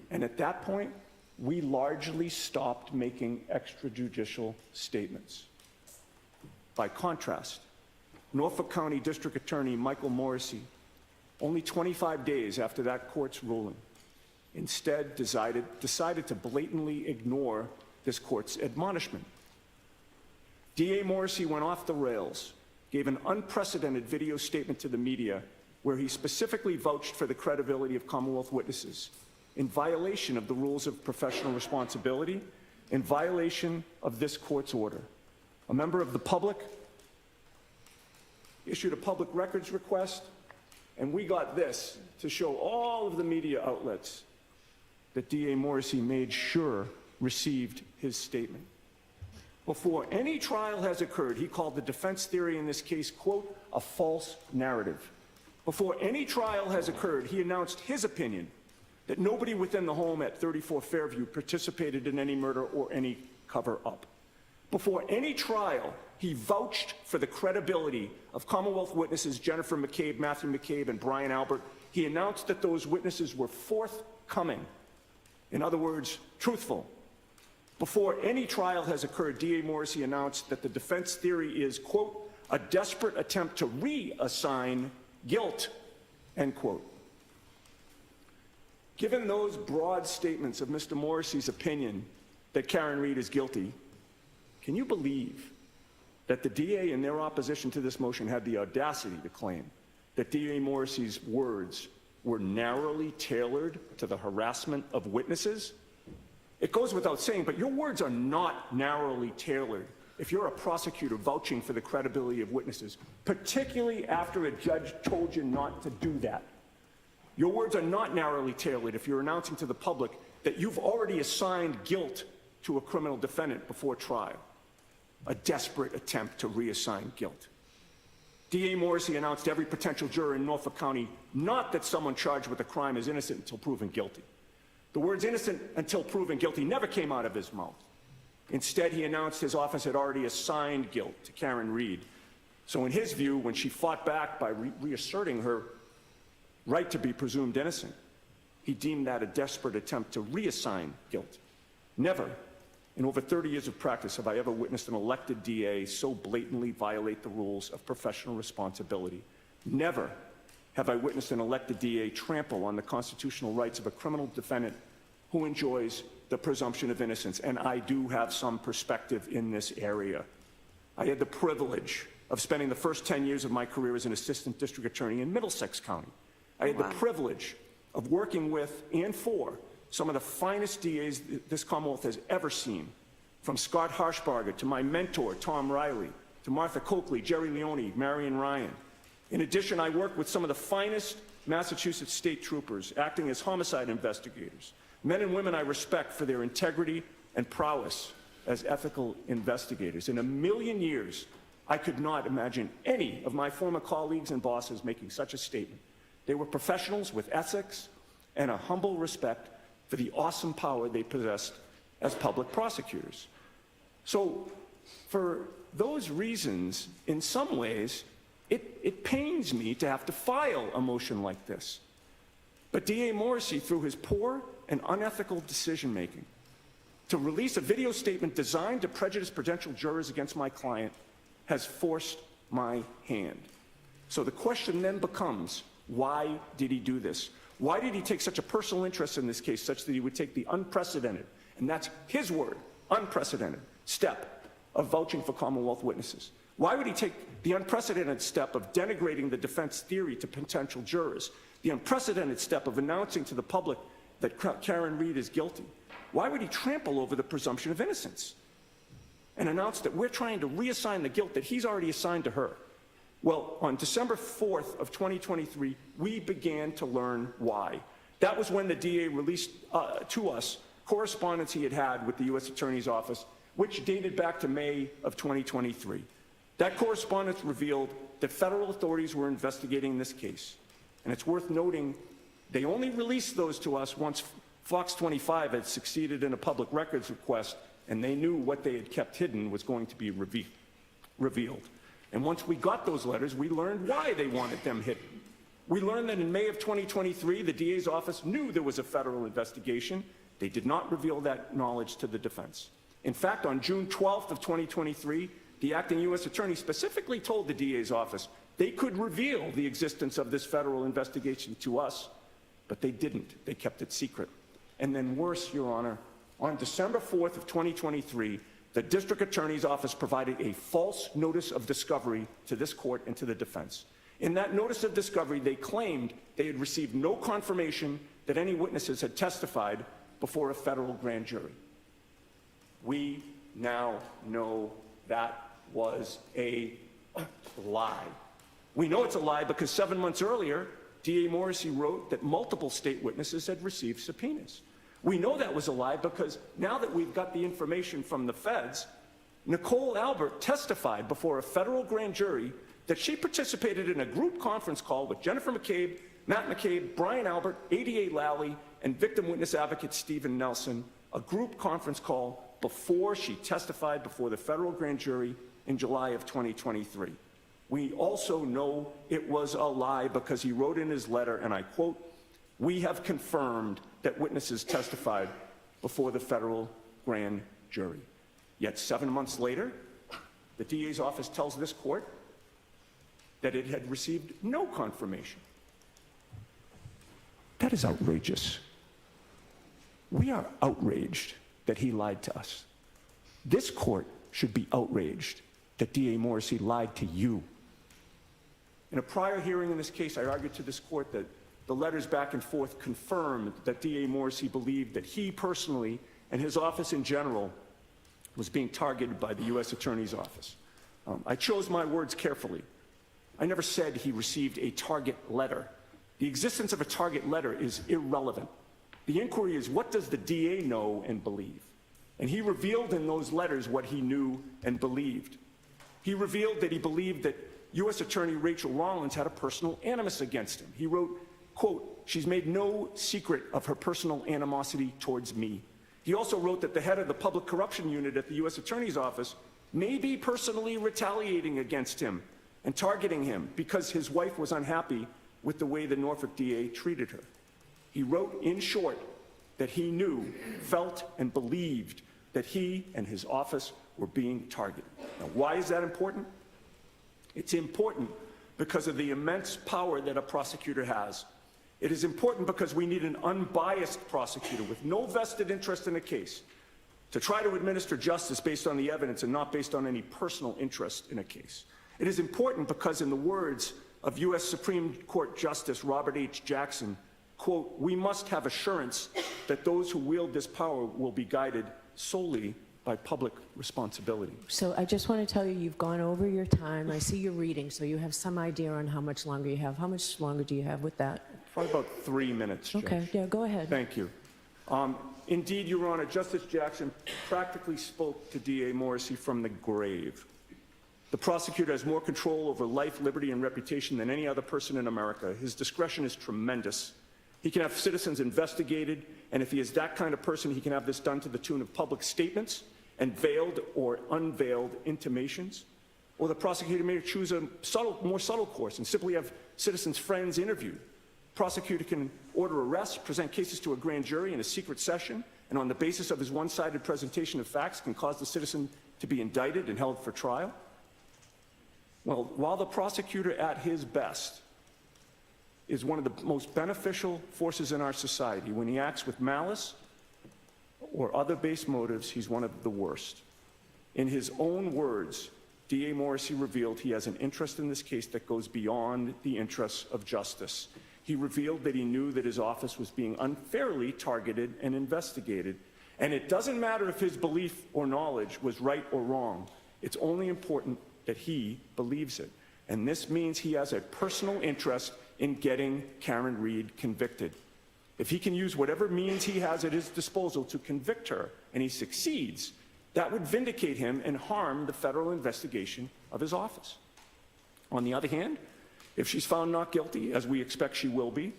And at that point, we largely stopped making extrajudicial statements. By contrast, Norfolk County District Attorney Michael Morrissey, only 25 days after that court's ruling, instead decided to blatantly ignore this court's admonishment. DA Morrissey went off the rails, gave an unprecedented video statement to the media where he specifically vouched for the credibility of Commonwealth witnesses in violation of the rules of professional responsibility, in violation of this court's order. A member of the public issued a public records request, and we got this to show all of the media outlets that DA Morrissey made sure received his statement. Before any trial has occurred, he called the defense theory in this case, quote, a false narrative. Before any trial has occurred, he announced his opinion that nobody within the home at 34 Fairview participated in any murder or any cover-up. Before any trial, he vouched for the credibility of Commonwealth witnesses Jennifer McCabe, Matthew McCabe, and Brian Albert. He announced that those witnesses were forthcoming. In other words, truthful. Before any trial has occurred, DA Morrissey announced that the defense theory is, quote, a desperate attempt to reassign guilt End quote. Given those broad statements of Mr. Morrissey's opinion that Karen Reed is guilty, can you believe that the DA in their opposition to this motion had the audacity to claim that DA Morrissey's words were narrowly tailored to the harassment of witnesses? It goes without saying, but your words are not narrowly tailored if you're a prosecutor vouching for the credibility of witnesses, particularly after a judge told you not to do that. Your words are not narrowly tailored if you're announcing to the public that you've already assigned guilt to a criminal defendant before trial. A desperate attempt to reassign guilt. DA Morrissey announced to every potential juror in Norfolk County not that someone charged with a crime is innocent until proven guilty. The words innocent until proven guilty never came out of his mouth. Instead, he announced his office had already assigned guilt to Karen Reed. So in his view, when she fought back by reasserting her right to be presumed innocent, he deemed that a desperate attempt to reassign guilt. Never, in over 30 years of practice, have I ever witnessed an elected DA so blatantly violate the rules of professional responsibility. Never have I witnessed an elected DA trample on the constitutional rights of a criminal defendant who enjoys the presumption of innocence, and I do have some perspective in this area. I had the privilege of spending the first 10 years of my career as an assistant district attorney in Middlesex County. I had the privilege of working with and for some of the finest DAs this Commonwealth has ever seen, from Scott Harshbarger to my mentor, Tom Riley, to Martha Coakley, Jerry Leone, Marion Ryan. In addition, I worked with some of the finest Massachusetts state troopers acting as homicide investigators, men and women I respect for their integrity and prowess as ethical investigators. In a million years, I could not imagine any of my former colleagues and bosses making such a statement. They were professionals with ethics and a humble respect for the awesome power they possessed as public prosecutors. So, for those reasons, in some ways, it pains me to have to file a motion like this. But DA Morrissey, through his poor and unethical decision-making, to release a video statement designed to prejudice potential jurors against my client, has forced my hand. So the question then becomes, why did he do this? Why did he take such a personal interest in this case, such that he would take the unprecedented, and that's his word, unprecedented, step of vouching for Commonwealth witnesses? Why would he take the unprecedented step of denigrating the defense theory to potential jurors? The unprecedented step of announcing to the public that Karen Reed is guilty? Why would he trample over the presumption of innocence and announce that we're trying to reassign the guilt that he's already assigned to her? Well, on December 4th of 2023, we began to learn why. That was when the DA released to us correspondence he had with the U.S. Attorney's Office, which dated back to May of 2023. That correspondence revealed that federal authorities were investigating this case. And it's worth noting they only released those to us once Fox 25 had succeeded in a public records request, and they knew what they had kept hidden was going to be revealed. And once we got those letters, we learned why they wanted them hidden. We learned that in May of 2023, the DA's office knew there was a federal investigation. They did not reveal that knowledge to the defense. In fact, on June 12th of 2023, the acting U.S. attorney specifically told the DA's office they could reveal the existence of this federal investigation to us, but they didn't. They kept it secret. And then worse, Your Honor, on December 4th of 2023, the district attorney's office provided a false notice of discovery to this court and to the defense. In that notice of discovery, they claimed they had received no confirmation that any witnesses had testified before a federal grand jury. We now know that was a lie. We know it's a lie because 7 months earlier, DA Morrissey wrote that multiple state witnesses had received subpoenas. We know that was a lie because now that we've got the information from the feds, Nicole Albert testified before a federal grand jury that she participated in a group conference call with Jennifer McCabe, Matt McCabe, Brian Albert, ADA Lally, and victim witness advocate Stephen Nelson, a group conference call before she testified before the federal grand jury in July of 2023. We also know it was a lie because he wrote in his letter, and I quote, "We have confirmed that witnesses testified before the federal grand jury." Yet 7 months later, the DA's office tells this court that it had received no confirmation. That is outrageous. We are outraged that he lied to us. This court should be outraged that D.A. Morrissey lied to you. In a prior hearing in this case, I argued to this court that the letters back and forth confirmed that D.A. Morrissey believed that he personally and his office in general was being targeted by the U.S. Attorney's Office. I chose my words carefully. I never said he received a target letter. The existence of a target letter is irrelevant. The inquiry is, what does the DA know and believe? And he revealed in those letters what he knew and believed. He revealed that he believed that U.S. Attorney Rachel Rollins had a personal animus against him. He wrote, quote, "She's made no secret of her personal animosity towards me." He also wrote that the head of the public corruption unit at the U.S. Attorney's Office may be personally retaliating against him and targeting him because his wife was unhappy with the way the Norfolk DA treated her. He wrote, in short, that he knew, felt, and believed that he and his office were being targeted. Now, why is that important? It's important because of the immense power that a prosecutor has. It is important because we need an unbiased prosecutor with no vested interest in a case to try to administer justice based on the evidence and not based on any personal interest in a case. It is important because, in the words of U.S. Supreme Court Justice Robert H. Jackson, quote, "We must have assurance that those who wield this power will be guided solely by public responsibility." So I just want to tell you, you've gone over your time. I see you're reading, so you have some idea on how much longer you have. How much longer do you have with that? Probably about 3 minutes, Judge. Okay, yeah, go ahead. Thank you. Indeed, Your Honor, Justice Jackson practically spoke to D.A. Morrissey from the grave. The prosecutor has more control over life, liberty, and reputation than any other person in America. His discretion is tremendous. He can have citizens investigated, and if he is that kind of person, he can have this done to the tune of public statements and veiled or unveiled intimations. Or the prosecutor may choose a more subtle course and simply have citizens' friends interviewed. Prosecutor can order arrests, present cases to a grand jury in a secret session, and on the basis of his one-sided presentation of facts can cause the citizen to be indicted and held for trial. Well, while the prosecutor at his best is one of the most beneficial forces in our society, when he acts with malice or other base motives, he's one of the worst. In his own words, D.A. Morrissey revealed he has an interest in this case that goes beyond the interests of justice. He revealed that he knew that his office was being unfairly targeted and investigated. And it doesn't matter if his belief or knowledge was right or wrong. It's only important that he believes it. And this means he has a personal interest in getting Karen Reed convicted. If he can use whatever means he has at his disposal to convict her, and he succeeds, that would vindicate him and harm the federal investigation of his office. On the other hand, if she's found not guilty, as we expect she will be,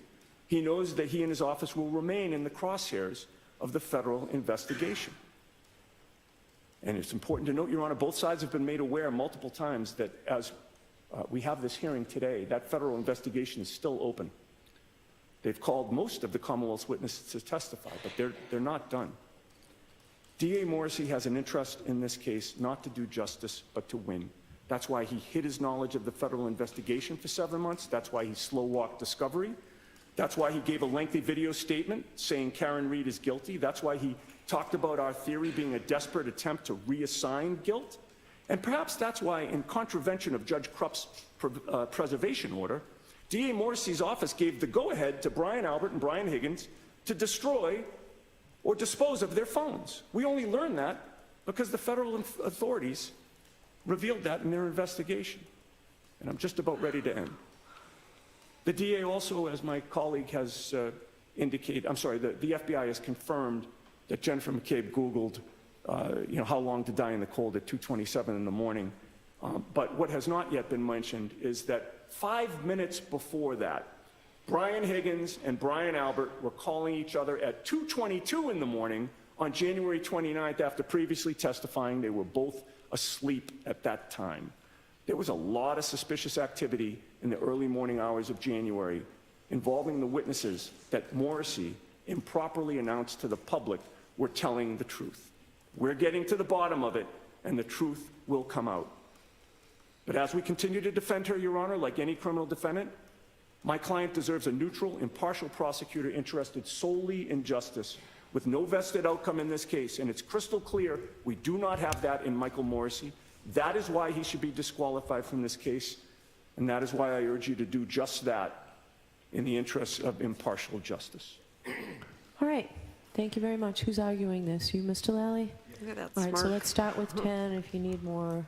he knows that he and his office will remain in the crosshairs of the federal investigation. And it's important to note, Your Honor, both sides have been made aware multiple times that as we have this hearing today, that federal investigation is still open. They've called most of the Commonwealth's witnesses to testify, but they're not done. D.A. Morrissey has an interest in this case not to do justice, but to win. That's why he hid his knowledge of the federal investigation for 7 months. That's why he slow-walked discovery. That's why he gave a lengthy video statement saying Karen Reed is guilty. That's why he talked about our theory being a desperate attempt to reassign guilt. And perhaps that's why, in contravention of Judge Krupp's preservation order, D.A. Morrissey's office gave the go-ahead to Brian Albert and Brian Higgins to destroy or dispose of their phones. We only learned that because the federal authorities revealed that in their investigation. And I'm just about ready to end. The DA also, as my colleague has indicated, the FBI has confirmed that Jennifer McCabe Googled, how long to die in the cold at 2:27 in the morning. But what has not yet been mentioned is that 5 minutes before that, Brian Higgins and Brian Albert were calling each other at 2:22 in the morning on January 29th after previously testifying they were both asleep at that time. There was a lot of suspicious activity in the early morning hours of January involving the witnesses that Morrissey improperly announced to the public were telling the truth. We're getting to the bottom of it, and the truth will come out. But as we continue to defend her, Your Honor, like any criminal defendant, My client deserves a neutral, impartial prosecutor interested solely in justice, with no vested outcome in this case, and it's crystal clear we do not have that in Michael Morrissey. That is why he should be disqualified from this case, and that is why I urge you to do just that in the interests of impartial justice. All right. Thank you very much. Who's arguing this? You, Mr. Lally? Yeah, that's All right, so smart. let's start with 10 if you need more.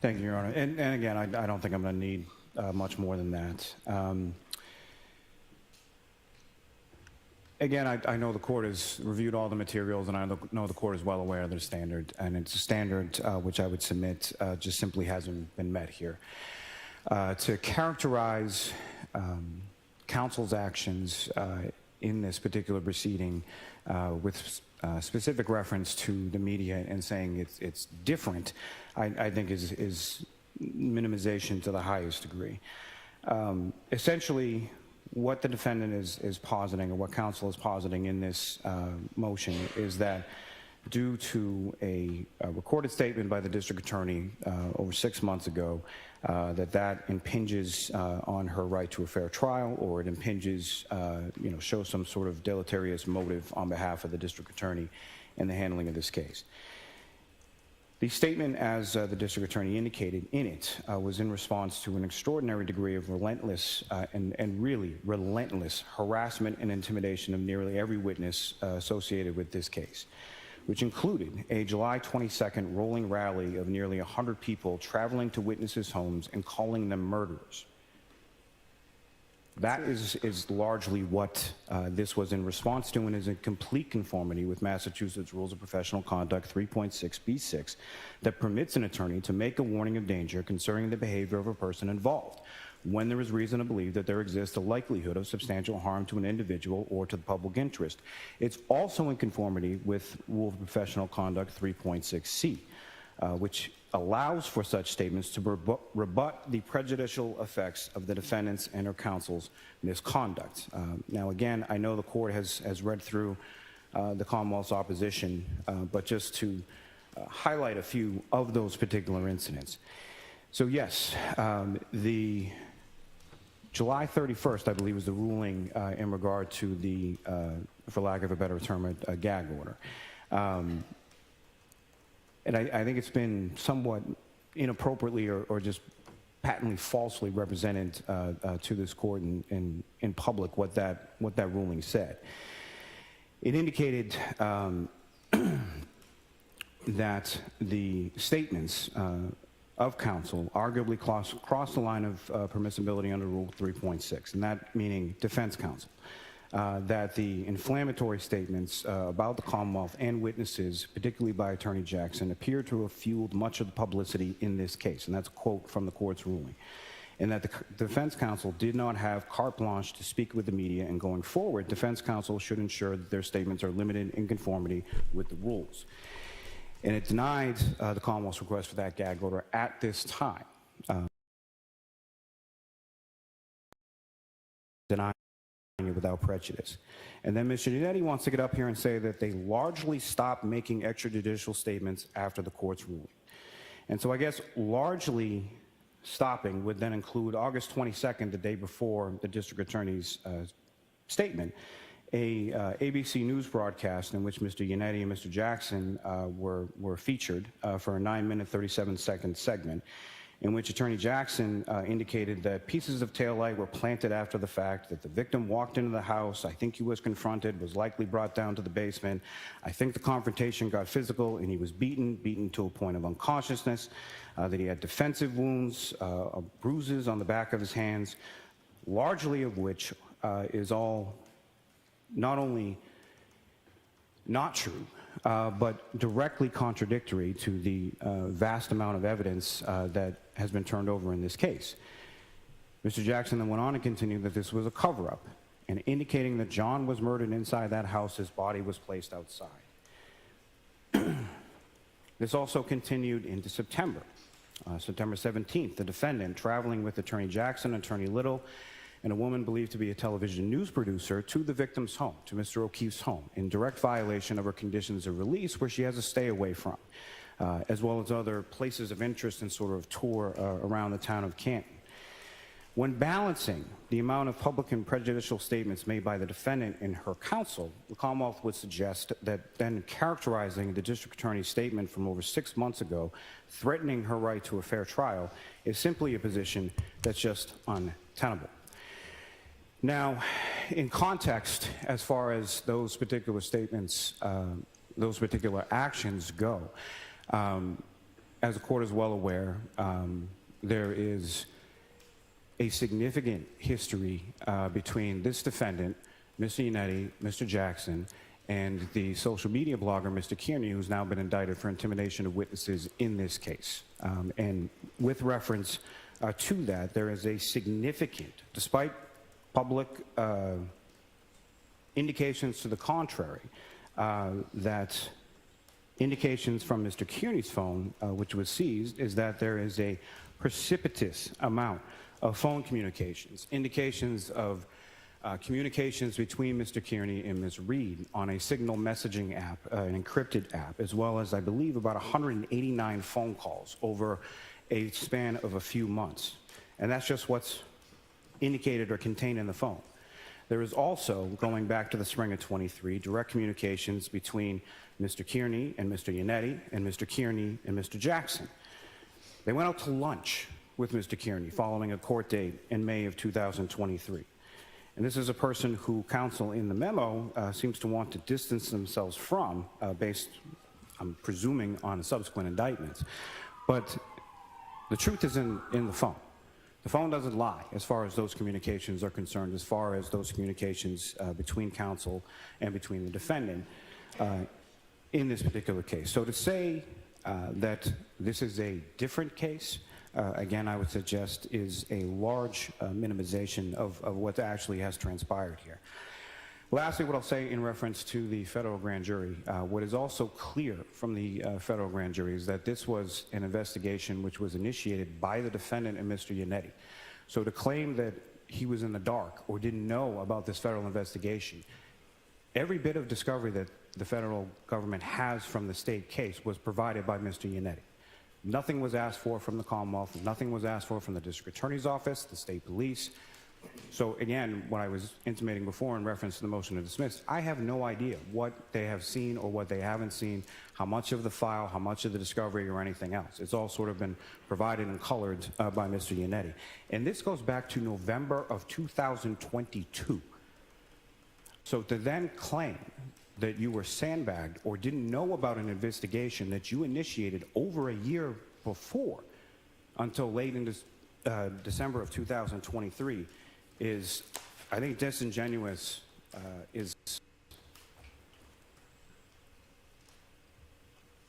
Thank you, Your Honor. And again, I don't think I'm going to need much more than that. Again, I know the court has reviewed all the materials, and I know the court is well aware of their standard, and it's a standard which I would submit just simply hasn't been met here. To characterize counsel's actions in this particular proceeding with specific reference to the media and saying it's different, I think is minimization to the highest degree. Essentially, what the defendant is positing, or what counsel is positing in this motion, is that due to a recorded statement by the district attorney over 6 months ago, that impinges on her right to a fair trial, or it impinges, shows some sort of deleterious motive on behalf of the district attorney in the handling of this case. The statement, as the district attorney indicated in it, was in response to an extraordinary degree of relentless and really relentless harassment and intimidation of nearly every witness associated with this case, which included a July 22nd rolling rally of nearly 100 people traveling to witnesses' homes and calling them murderers. That is largely what this was in response to, and is in complete conformity with Massachusetts Rules of Professional Conduct 3.6b6 that permits an attorney to make a warning of danger concerning the behavior of a person involved when there is reason to believe that there exists a likelihood of substantial harm to an individual or to the public interest. It's also in conformity with Rule of Professional Conduct 3.6c, which allows for such statements to rebut the prejudicial effects of the defendant's and her counsel's misconduct. Now, again, I know the court has read through the Commonwealth's opposition, but just to highlight a few of those particular incidents. So yes, the July 31st, I believe, was the ruling in regard to the, for lack of a better term, a gag order. And I think it's been somewhat inappropriately or just patently falsely represented to this court in public what that ruling said. It indicated that the statements of counsel arguably crossed the line of permissibility under Rule 3.6, and that meaning defense counsel. That the inflammatory statements about the Commonwealth and witnesses, particularly by Attorney Jackson, appear to have fueled much of the publicity in this case, and that's a quote from the court's ruling. And that the defense counsel did not have carte blanche to speak with the media, and going forward, defense counsel should ensure that their statements are limited in conformity with the rules. And it denied the Commonwealth's request for that gag order at this time. Denying it without prejudice. And then Mr. Giannetti wants to get up here and say that they largely stopped making extrajudicial statements after the court's ruling. And so I guess largely stopping would then include August 22nd, the day before the district attorney's statement, a ABC News broadcast in which Mr. Giannetti and Mr. Jackson were featured for a 9-minute, 37-second segment, in which Attorney Jackson indicated that pieces of taillight were planted after the fact, that the victim walked into the house, I think he was confronted, was likely brought down to the basement. I think the confrontation got physical, and he was beaten to a point of unconsciousness, that he had defensive wounds, bruises on the back of his hands, largely of which is all not only not true, but directly contradictory to the vast amount of evidence that has been turned over in this case. Mr. Jackson then went on to continue that this was a cover-up, and indicating that John was murdered inside that house, his body was placed outside. This also continued into September. September 17th, the defendant, traveling with Attorney Jackson, Attorney Little, and a woman believed to be a television news producer, to the victim's home, to Mr. O'Keefe's home, in direct violation of her conditions of release, where she has to stay away from. as well as other places of interest and sort of tour around the town of Canton. When balancing the amount of public and prejudicial statements made by the defendant and her counsel, the Commonwealth would suggest that then characterizing the district attorney's statement from over 6 months ago, threatening her right to a fair trial, is simply a position that's just untenable. Now, in context, as far as those particular statements, those particular actions go, as the court is well aware, there is a significant history between this defendant, Mr. Yannetti, Mr. Jackson, and the social media blogger, Mr. Kearney, who's now been indicted for intimidation of witnesses in this case. And with reference to that, there is a significant, despite public indications to the contrary, that indications from Mr. Kearney's phone, which was seized, is that there is a precipitous amount of phone communications, indications of communications between Mr. Kearney and Ms. Reed on a signal messaging app, an encrypted app, as well as, I believe, about 189 phone calls over a span of a few months. And that's just what's indicated or contained in the phone. There is also, going back to the spring of 23, direct communications between Mr. Kearney and Mr. Yannetti and Mr. Kearney and Mr. Jackson. They went out to lunch with Mr. Kearney following a court date in May of 2023. And this is a person who counsel in the memo seems to want to distance themselves from, based, I'm presuming, on subsequent indictments. But the truth is in the phone. The phone doesn't lie as far as those communications are concerned, as far as those communications between counsel and between the defendant in this particular case. So to say that this is a different case, again, I would suggest is a large minimization of what actually has transpired here. Lastly, what I'll say in reference to the federal grand jury, what is also clear from the federal grand jury is that this was an investigation which was initiated by the defendant and Mr. Yannetti. So to claim that he was in the dark or didn't know about this federal investigation, every bit of discovery that the federal government has from the state case was provided by Mr. Yannetti. Nothing was asked for from the Commonwealth. Nothing was asked for from the district attorney's office, the state police. So again, what I was intimating before in reference to the motion to dismiss, I have no idea what they have seen or what they haven't seen, how much of the file, how much of the discovery or anything else. It's all sort of been provided and colored by Mr. Yannetti. And this goes back to November of 2022. So to then claim that you were sandbagged or didn't know about an investigation that you initiated over a year before until late in December of 2023 is, I think, disingenuous,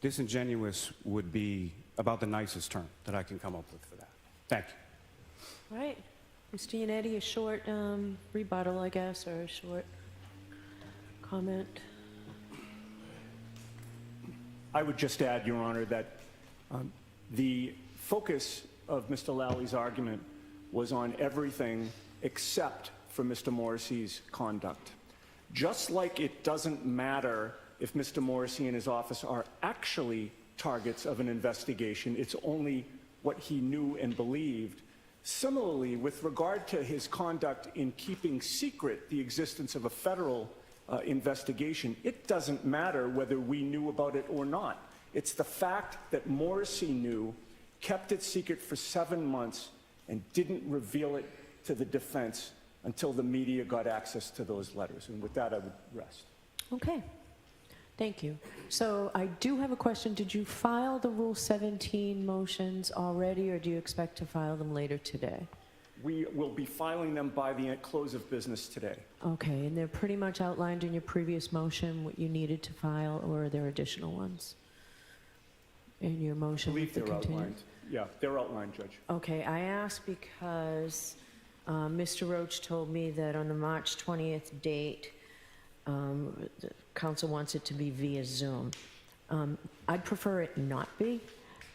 disingenuous would be about the nicest term that I can come up with for that. Thank you. All right. Mr. Yannetti, a short rebuttal, I guess, or a short comment. I would just add, Your Honor, that the focus of Mr. Lally's argument was on everything except for Mr. Morrissey's conduct. Just like it doesn't matter if Mr. Morrissey and his office are actually targets of an investigation, it's only what he knew and believed. Similarly, with regard to his conduct in keeping secret the existence of a federal investigation, it doesn't matter whether we knew about it or not. It's the fact that Morrissey knew, kept it secret for 7 months, and didn't reveal it to the defense until the media got access to those letters. And with that, I would rest. Okay. Thank you. So I do have a question. Did you file the Rule 17 motions already, or do you expect to file them later today? We will be filing them by the close of business today. Okay, and they're pretty much outlined in your previous motion, what you needed to file, or are there additional ones in your motion? I believe with the they're outlined. continuance? Yeah, they're outlined, Judge. Okay, I asked because Mr. Roach told me that on the March 20th date, the council wants it to be via Zoom. I'd prefer it not be,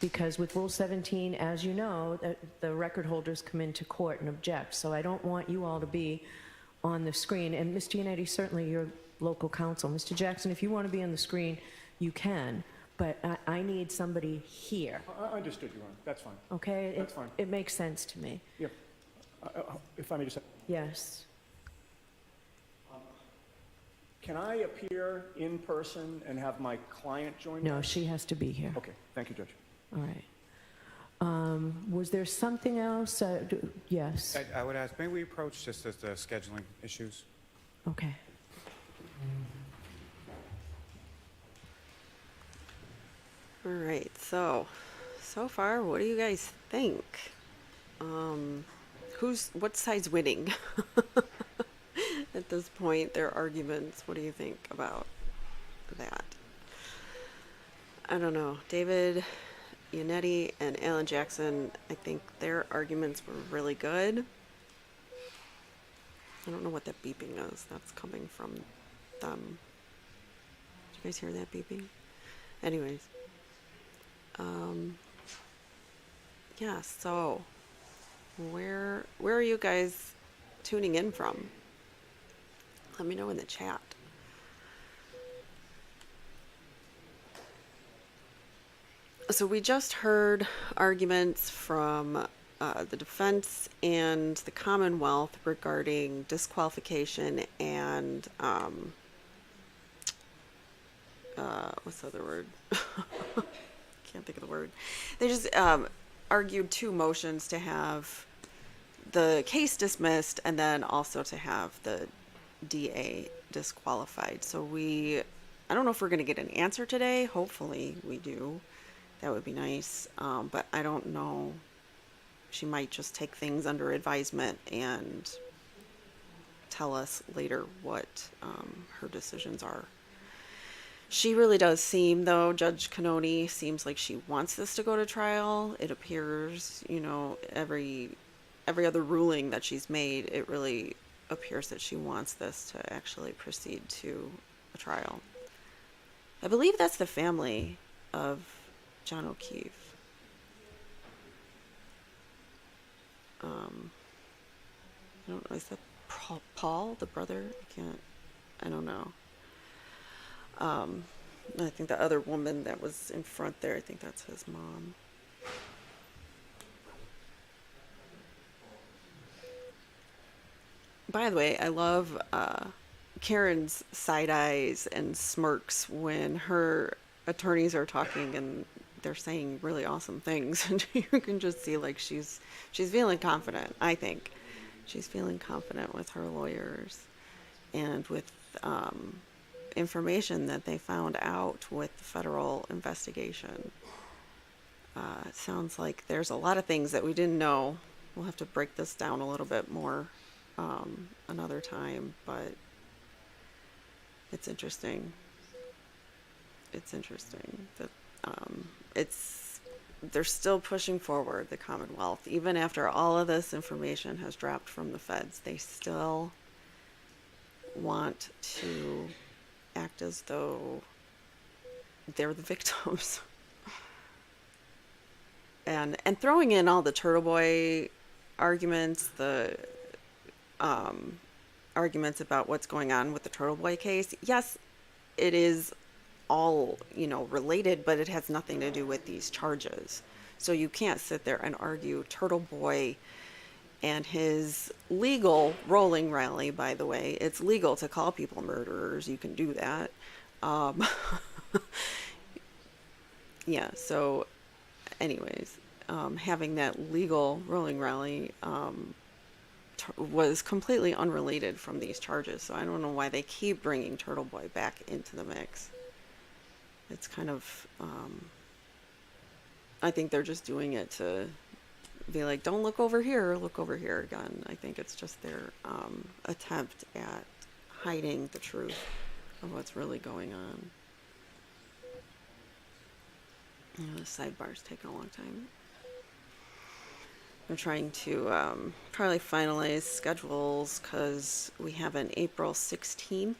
because with Rule 17, as you know, the record holders come into court and object. So I don't want you all to be on the screen. And Mr. Yannetti, certainly your local counsel. Mr. Jackson, if you want to be on the screen, you can. but I need somebody here, I understood, Your Honor. That's fine. okay? That's fine. It makes sense to me. Yeah. If I may just... Yes. Can I appear in person and have my client join me? No, she has to be here. Okay, thank you, Judge. All right. Was there something else? Yes. I would ask, may we approach just as the scheduling issues? Okay. All right, so far, what do you guys think? What side's winning? At this point, their arguments, what do you think about that? I don't know. David Yannetti and Alan Jackson, I think their arguments were really good. I don't know what that beeping is. That's coming from them. Did you guys hear that beeping? Anyways. Yeah, so where are you guys tuning in from? Let me know in the chat. So we just heard arguments from the defense and the Commonwealth regarding disqualification and what's the other word? Can't think of the word. They just argued two motions to have the case dismissed and then also to have the DA disqualified. So I don't know if we're going to get an answer today. Hopefully we do. That would be nice. But I don't know. She might just take things under advisement and tell us later what her decisions are. She really does seem, though, Judge Cannoni seems like she wants this to go to trial. It appears, every other ruling that she's made, it really appears that she wants this to actually proceed to a trial. I believe that's the family of John O'Keefe. I don't know, is that Paul, the brother? I don't know. I think the other woman that was in front there, I think that's his mom. By the way, I love Karen's side eyes and smirks when her attorneys are talking and they're saying really awesome things, and you can just see like she's feeling confident. I think she's feeling confident with her lawyers and with information that they found out with the federal investigation. It sounds like there's a lot of things that we didn't know. We'll have to break this down a little bit more another time, but it's interesting. It's interesting that they're still pushing forward, the Commonwealth. Even after all of this information has dropped from the feds, they still want to act as though they're the victims. And throwing in all the Turtle Boy arguments, the arguments about what's going on with the Turtle Boy case. Yes, it is all, related, but it has nothing to do with these charges. So you can't sit there and argue Turtle Boy and his legal rolling rally, by the way. It's legal to call people murderers. You can do that. Yeah, so anyways, having that legal rolling rally was completely unrelated from these charges. So I don't know why they keep bringing Turtle Boy back into the mix. It's kind of, I think they're just doing it to be like, don't look over here again. I think it's just their attempt at hiding the truth of what's really going on. The sidebar's taking a long time. I'm trying to probably finalize schedules because we have an April 16th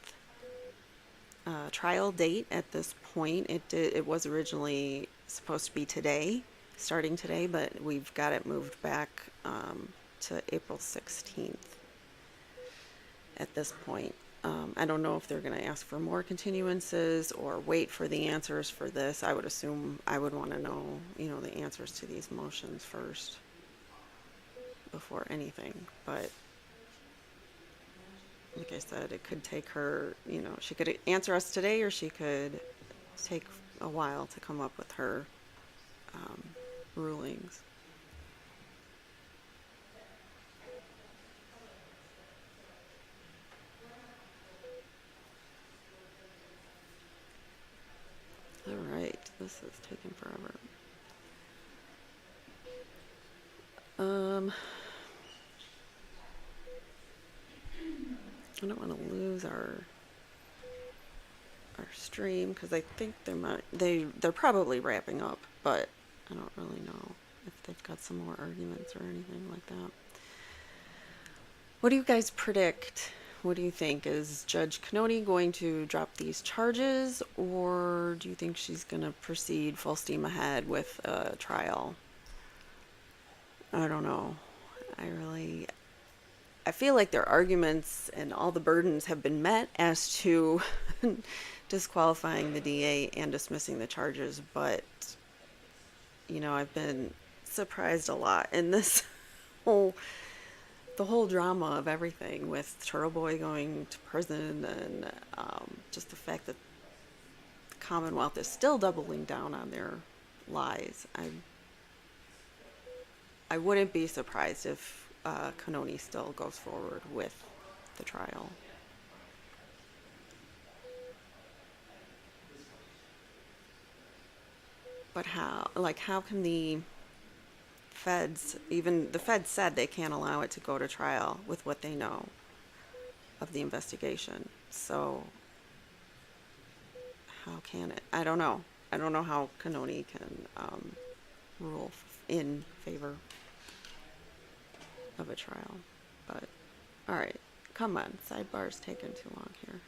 trial date at this point. It was originally supposed to be today, starting today, but we've got it moved back to April 16th at this point. I don't know if they're going to ask for more continuances or wait for the answers for this. I would assume I would want to know, the answers to these motions first before anything. But like I said, it could take her, she could answer us today, or she could take a while to come up with her rulings. All right, this is taking forever. I don't want to lose our stream because I think they're probably wrapping up, but I don't really know if they've got some more arguments or anything like that. What do you guys predict? What do you think? Is Judge Canoni going to drop these charges, or do you think she's going to proceed full steam ahead with a trial? I don't know. I feel like their arguments and all the burdens have been met as to disqualifying the DA and dismissing the charges, but I've been surprised a lot in this the whole drama of everything with Turtle Boy going to prison, and just the fact that the Commonwealth is still doubling down on their lies. I wouldn't be surprised if Canoni still goes forward with the trial. But how can the feds, even the feds said they can't allow it to go to trial with what they know of the investigation. So how can it? I don't know. I don't know how Canoni can rule in favor of a trial. But all right, come on, sidebar's taking too long here.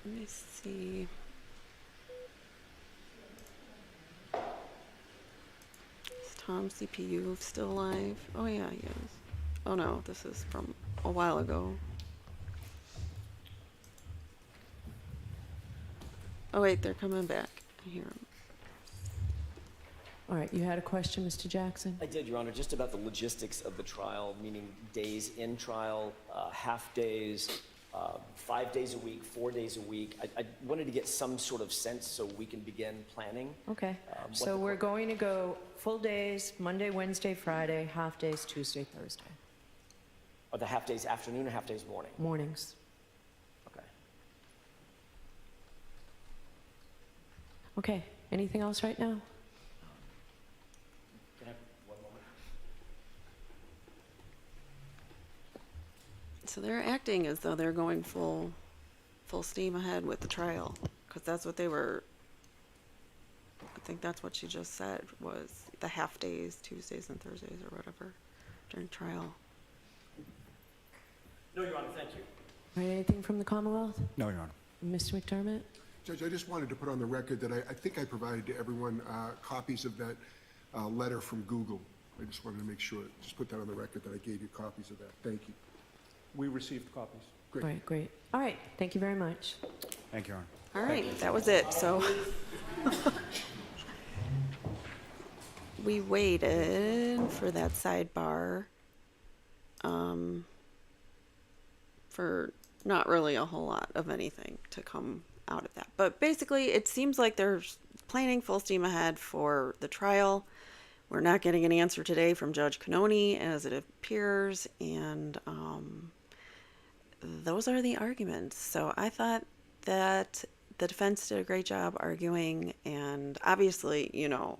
Let me see. Is Tom CPU still alive? Oh yeah, he is. Oh no, this is from a while ago. Oh wait, they're coming back. I hear them. All right, you had a question, Mr. Jackson? I did, Your Honor, just about the logistics of the trial, meaning days in trial, half days, 5 days a week, 4 days a week. I wanted to get some sort of sense so we can begin planning. Okay, so we're going to go full days, Monday, Wednesday, Friday, half days, Tuesday, Thursday. Are the half days afternoon or half days morning? Mornings. Okay. Okay, anything else right now? Can I have one moment? So they're acting as though they're going full steam ahead with the trial, because that's what they were. I think that's what she just said, was the half days, Tuesdays and Thursdays or whatever, during trial. No, Your Honor, thank you. All right, anything from the Commonwealth? No, Your Honor. Mr. McDermott? Judge, I just wanted to put on the record that I think I provided to everyone copies of that letter from Google. I just wanted to make sure, just put that on the record that I gave you copies of that. Thank you. We received copies. Great. All right, great. All right, thank you very much. Thank you, Your Honor. All right, that was it. So we waited for that sidebar for not really a whole lot of anything to come out of that. But basically, it seems like they're planning full steam ahead for the trial. We're not getting an answer today from Judge Canoni, as it appears, and those are the arguments. So I thought that the defense did a great job arguing, and obviously,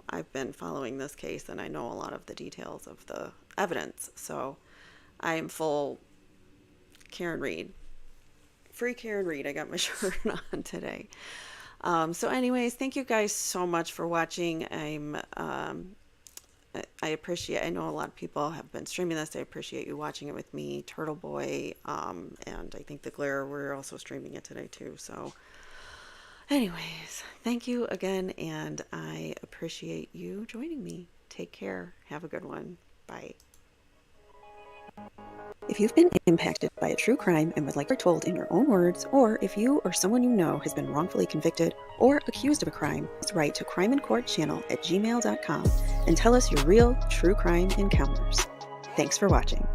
I've been following this case and I know a lot of the details of the evidence. So I am full Karen Reed. Free Karen Reed. I got my shirt on today. So anyways, thank you guys so much for watching. I appreciate, I know a lot of people have been streaming this. I appreciate you watching it with me, Turtle Boy, and I think the Glare, we're also streaming it today too. So Anyways, thank you again, and I appreciate you joining me. Take care. Have a good one. Bye. If you've been impacted by a true crime and would like her told in your own words, or if you or someone you know has been wrongfully convicted or accused of a crime, please write to crimeincourtchannel@gmail.com and tell us your real true crime encounters. Thanks for watching.